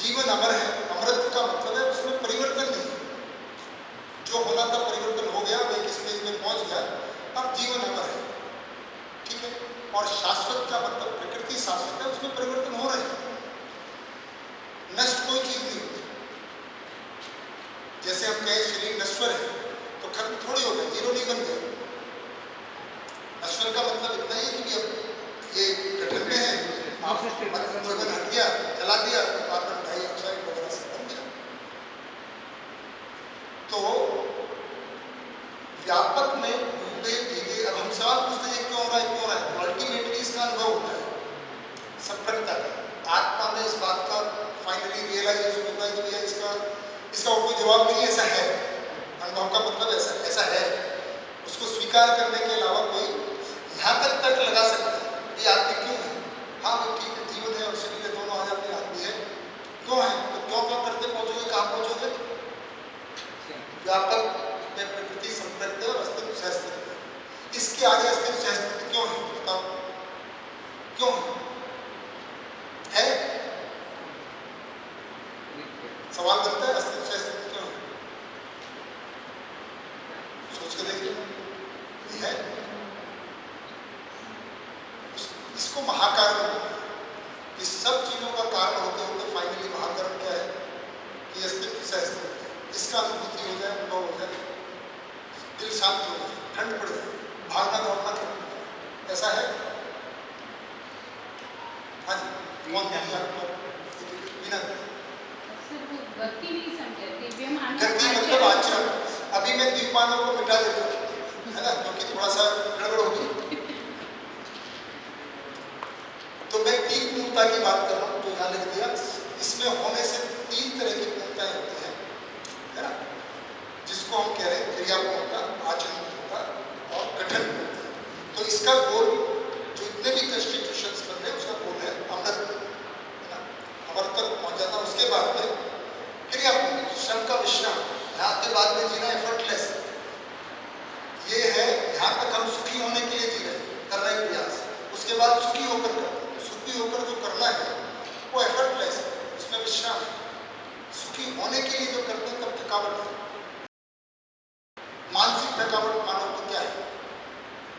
जीवन अमर है, अमृत का मतलब है उसमें परिवर्तन नहीं है, जो होना था परिवर्तन हो गया, वह किस स्टेज में पहुंच गया, अब जीवन अमर है, ठीक है। और शाश्वत का मतलब प्रकृति शाश्वत है, उसमें परिवर्तन हो रहे हैं, नष्ट कोई चीज नहीं होती। जैसे हम कहें शरीर नश्वर है, तो खत्म थोड़ी हो गया, जीरो नहीं बन गया। नश्वर का मतलब इतना ही कि अब ये गठन में है, आप जीवन हट गया, जला दिया, कार्बन डाइऑक्साइड वगैरह से बन गया। तो व्यापक में डूबे भीगे, अब हम सवाल पूछते हैं क्यों हो रहा है, क्यों हो रहा है, तो अल्टीमेटली इसका अनुभव होता है सफलता का, आत्मा में इस बात का फाइनली रियलाइजेशन होता है कि भैया इसका कोई जवाब नहीं, ऐसा है। अनुभव का मतलब ऐसा है, उसको स्वीकार करने के अलावा कोई यहाँ तक तर्क लगा सकता है ये आदमी क्यों है, हाँ भाई ठीक है, जीवन है और शरीर है, दोनों आ जाते हैं, आदमी है, क्यों है, तो क्यों करते पहुंचोगे, कहाँ पहुंचोगे। व्यापक में प्रकृति संप्रत्य और अस्तित्व सहस्तित्व, इसके आगे अस्तित्व सहस्तित्व क्यों है, बताओ क्यों है? सवाल बनता है, अस्तित्व सहस्तित्व क्यों है, सोच के देखिए। ये है, इसको महाकारण बोलते हैं। इस सब चीजों का कारण होते होते फाइनली महाकारण क्या है कि अस्तित्व सहस्तित्व, इसका अनुभूति हो जाए, अनुभव हो जाए, दिल शांत हो जाए, ठंड पड़ जाए, भागना दौड़ना खत्म हो जाए, ऐसा है। हाँ जी, कौन बिना गति नहीं समझे, दिव्यमान गति मतलब आचरण। अभी मैं दीपमानों को मिटा देता हूँ, है ना, क्योंकि थोड़ा सा गड़बड़ होगी, तो मैं तीन पूर्णता की बात कर रहा हूँ, तो यहाँ लिख दिया। इसमें होने से तीन तरह की पूर्णताएं होती हैं, है ना, जिसको हम कह रहे हैं क्रिया पूर्णता, आचरण पूर्णता और गठन पूर्णता। तो इसका गोल, जो इतने भी कंस्टिट्यूशंस बन रहे हैं, उसका गोल है अमृत, है ना, अमृत तक पहुँच जाना। उसके बाद में क्रिया पूर्णता, श्रम का विश्राम, यहाँ के बाद में जीना एफर्टलेस, ये है यहाँ तक हम सुखी होने के लिए जी रहे हैं, कर रहे हैं प्रयास, उसके बाद सुखी होकर करते हैं। सुखी होकर जो करना है वो एफर्टलेस है, उसमें विश्राम है। सुखी होने के लिए जो करते हैं तब थकावट है, मानसिक थकावट मानो तो क्या है,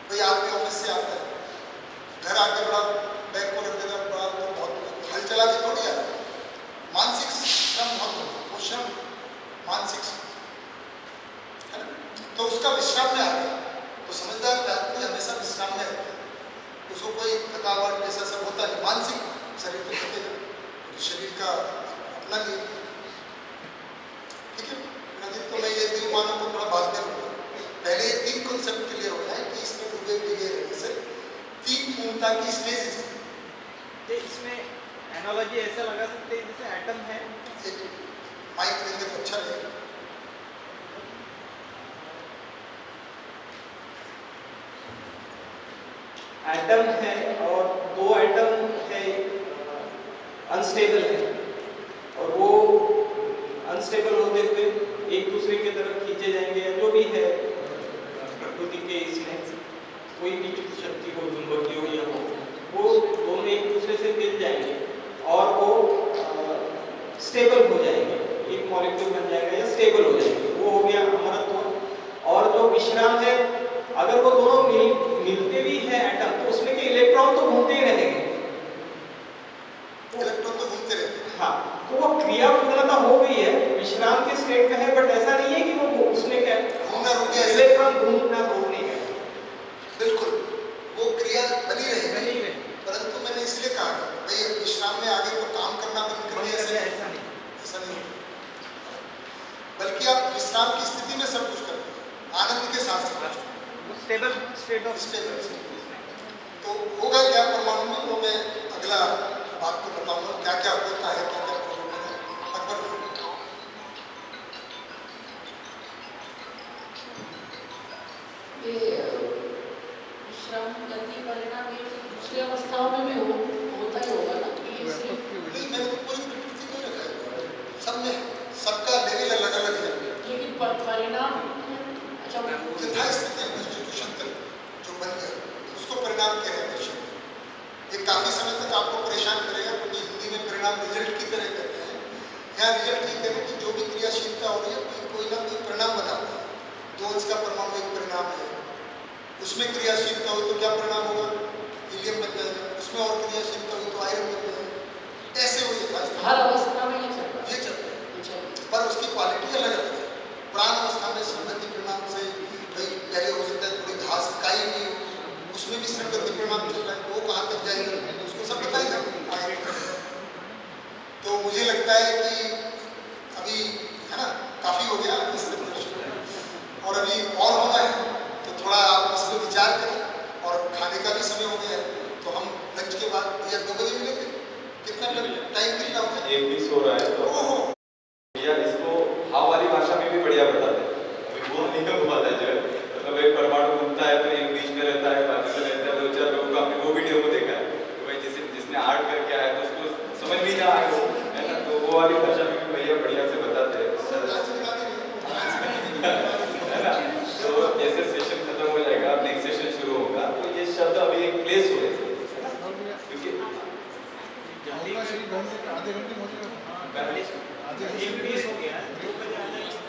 भाई आदमी ऑफिस से आता है, घर आके बड़ा बैग को रख देगा, बड़ा तो बहुत हल चला के थोड़ी आता है, मानसिक श्रम बहुत होता है, वो श्रम मानसिक है ना, तो उसका विश्राम में आ गया। तो समझदार व्यक्ति हमेशा विश्राम में रहता है, उसको कोई थकावट ऐसा सब होता नहीं। मानसिक शरीर तो थकेगा, तो शरीर का अपना नहीं। ठीक है, तो मैं ये तीन मानों को थोड़ा बात करूँगा। पहले ये तीन कॉन्सेप्ट क्लियर हो जाए कि इसमें डूबे हुए रहने से तीन पूर्णता की स्टेजेस हैं। तो इसमें एनालॉजी ऐसा लगा सकते हैं जैसे एटम है, एक माइक लेंगे तो अच्छा रहेगा। एटम है और दो एटम है अनस्टेबल है, और वो अनस्टेबल होते हुए एक दूसरे की तरफ खींचे जाएंगे, या जो भी है प्रकृति के इसमें कोई भी शक्ति हो, चुंबकीय हो या हो, वो दोनों एक दूसरे से मिल जाएंगे और वो स्टेबल हो जाएंगे, एक मॉलिक्यूल बन जाएगा या स्टेबल हो जाएंगे। वो हो गया अमरत्व। और जो विश्राम है, अगर वो दोनों मिलते भी हैं एटम, तो उसमें के इलेक्ट्रॉन तो घूमते ही रहेंगे, इलेक्ट्रॉन तो घूमते रहते हैं। हाँ, तो वो क्रिया पूर्णता हो गई है, विश्राम के स्टेट में है, बट ऐसा नहीं है कि वो उसमें क्या घूमना रुक गया, इलेक्ट्रॉन घूमना रोकने का। बिल्कुल वो क्रिया बनी रहेगी। नहीं है, परंतु मैंने इसलिए कहा भाई विश्राम में आगे तो काम करना बंद कर दिया, ऐसा नहीं। ऐसा नहीं होता। बल्कि आप विश्राम की स्थिति में सब कुछ करते हैं, आनंद के साथ सब कुछ। Stable state of stable. तो होगा क्या परमाणु में, वो मैं अगला बात को बताऊंगा क्या क्या होता है, क्या क्या प्रॉब्लम है। अकबर ये विश्राम गति परिणाम ये दूसरी अवस्थाओं में भी होता ही होगा ना कि ये सिर्फ नहीं, मैंने तो पूरी प्रकृति को रखा है, सब में सबका लेवल अलग अलग है। लेकिन परिणाम अच्छा यथा स्थिति कॉन्स्टिट्यूशन तक जो बन गया उसको परिणाम कह रहे हैं दर्शन। ये काफी समय तक आपको परेशान करेगा, क्योंकि हिंदी में परिणाम रिजल्ट की तरह कहते हैं। यहाँ रिजल्ट ये कहते हैं कि जो भी क्रियाशीलता हो रही है कोई ना कोई परिणाम बना हुआ है। 2 अंश का परमाणु एक परिणाम है, उसमें क्रियाशीलता हुई तो क्या परिणाम होगा, हीलियम बन जाएगा। उसमें और क्रियाशीलता हुई तो आयरन बन जाएगा। ऐसे हुई हर अवस्था में ये चल रहा है। ये चल रहा है, पर उसकी क्वालिटी अलग अलग है। प्राण अवस्था में संगति परिणाम से भाई पहले हो सकता है थोड़ी घास काई भी हो, उसमें भी संगति परिणाम चल रहा है, वो कहाँ तक जाएगा उसको सब बताएगा आगे। तो मुझे लगता है कि अभी है ना काफी हो गया इस दर्शन, और अभी और होना है, तो थोड़ा आप इस पर विचार करें। और खाने का भी समय हो गया है, तो हम लंच के बाद या 2 बजे मिलेंगे। कितना टाइम कितना होगा? 1:20 हो रहा है। तो भैया इसको हाँ वाली भाषा में भी बढ़िया बताते हैं, अभी वो नहीं हो पाता है जो है। मतलब एक परमाणु घूमता है तो एक बीच में रहता है, बाजू में रहता है, 2-4 लोगों का आपने वो वीडियो को देखा है तो भाई जिसने आर्ट करके आया तो उसको समझ नहीं ना आया, है ना। तो वो वाली भाषा में भी भैया बढ़िया से बताते हैं, है ना। तो जैसे सेशन खत्म हो जाएगा, नेक्स्ट सेशन शुरू होगा, तो ये शब्द अभी एक प्लेस हुए, क्योंकि आधे घंटे में हो जाएगा। आधे 1:20 हो गया है, 2 बजे आ जाएगा।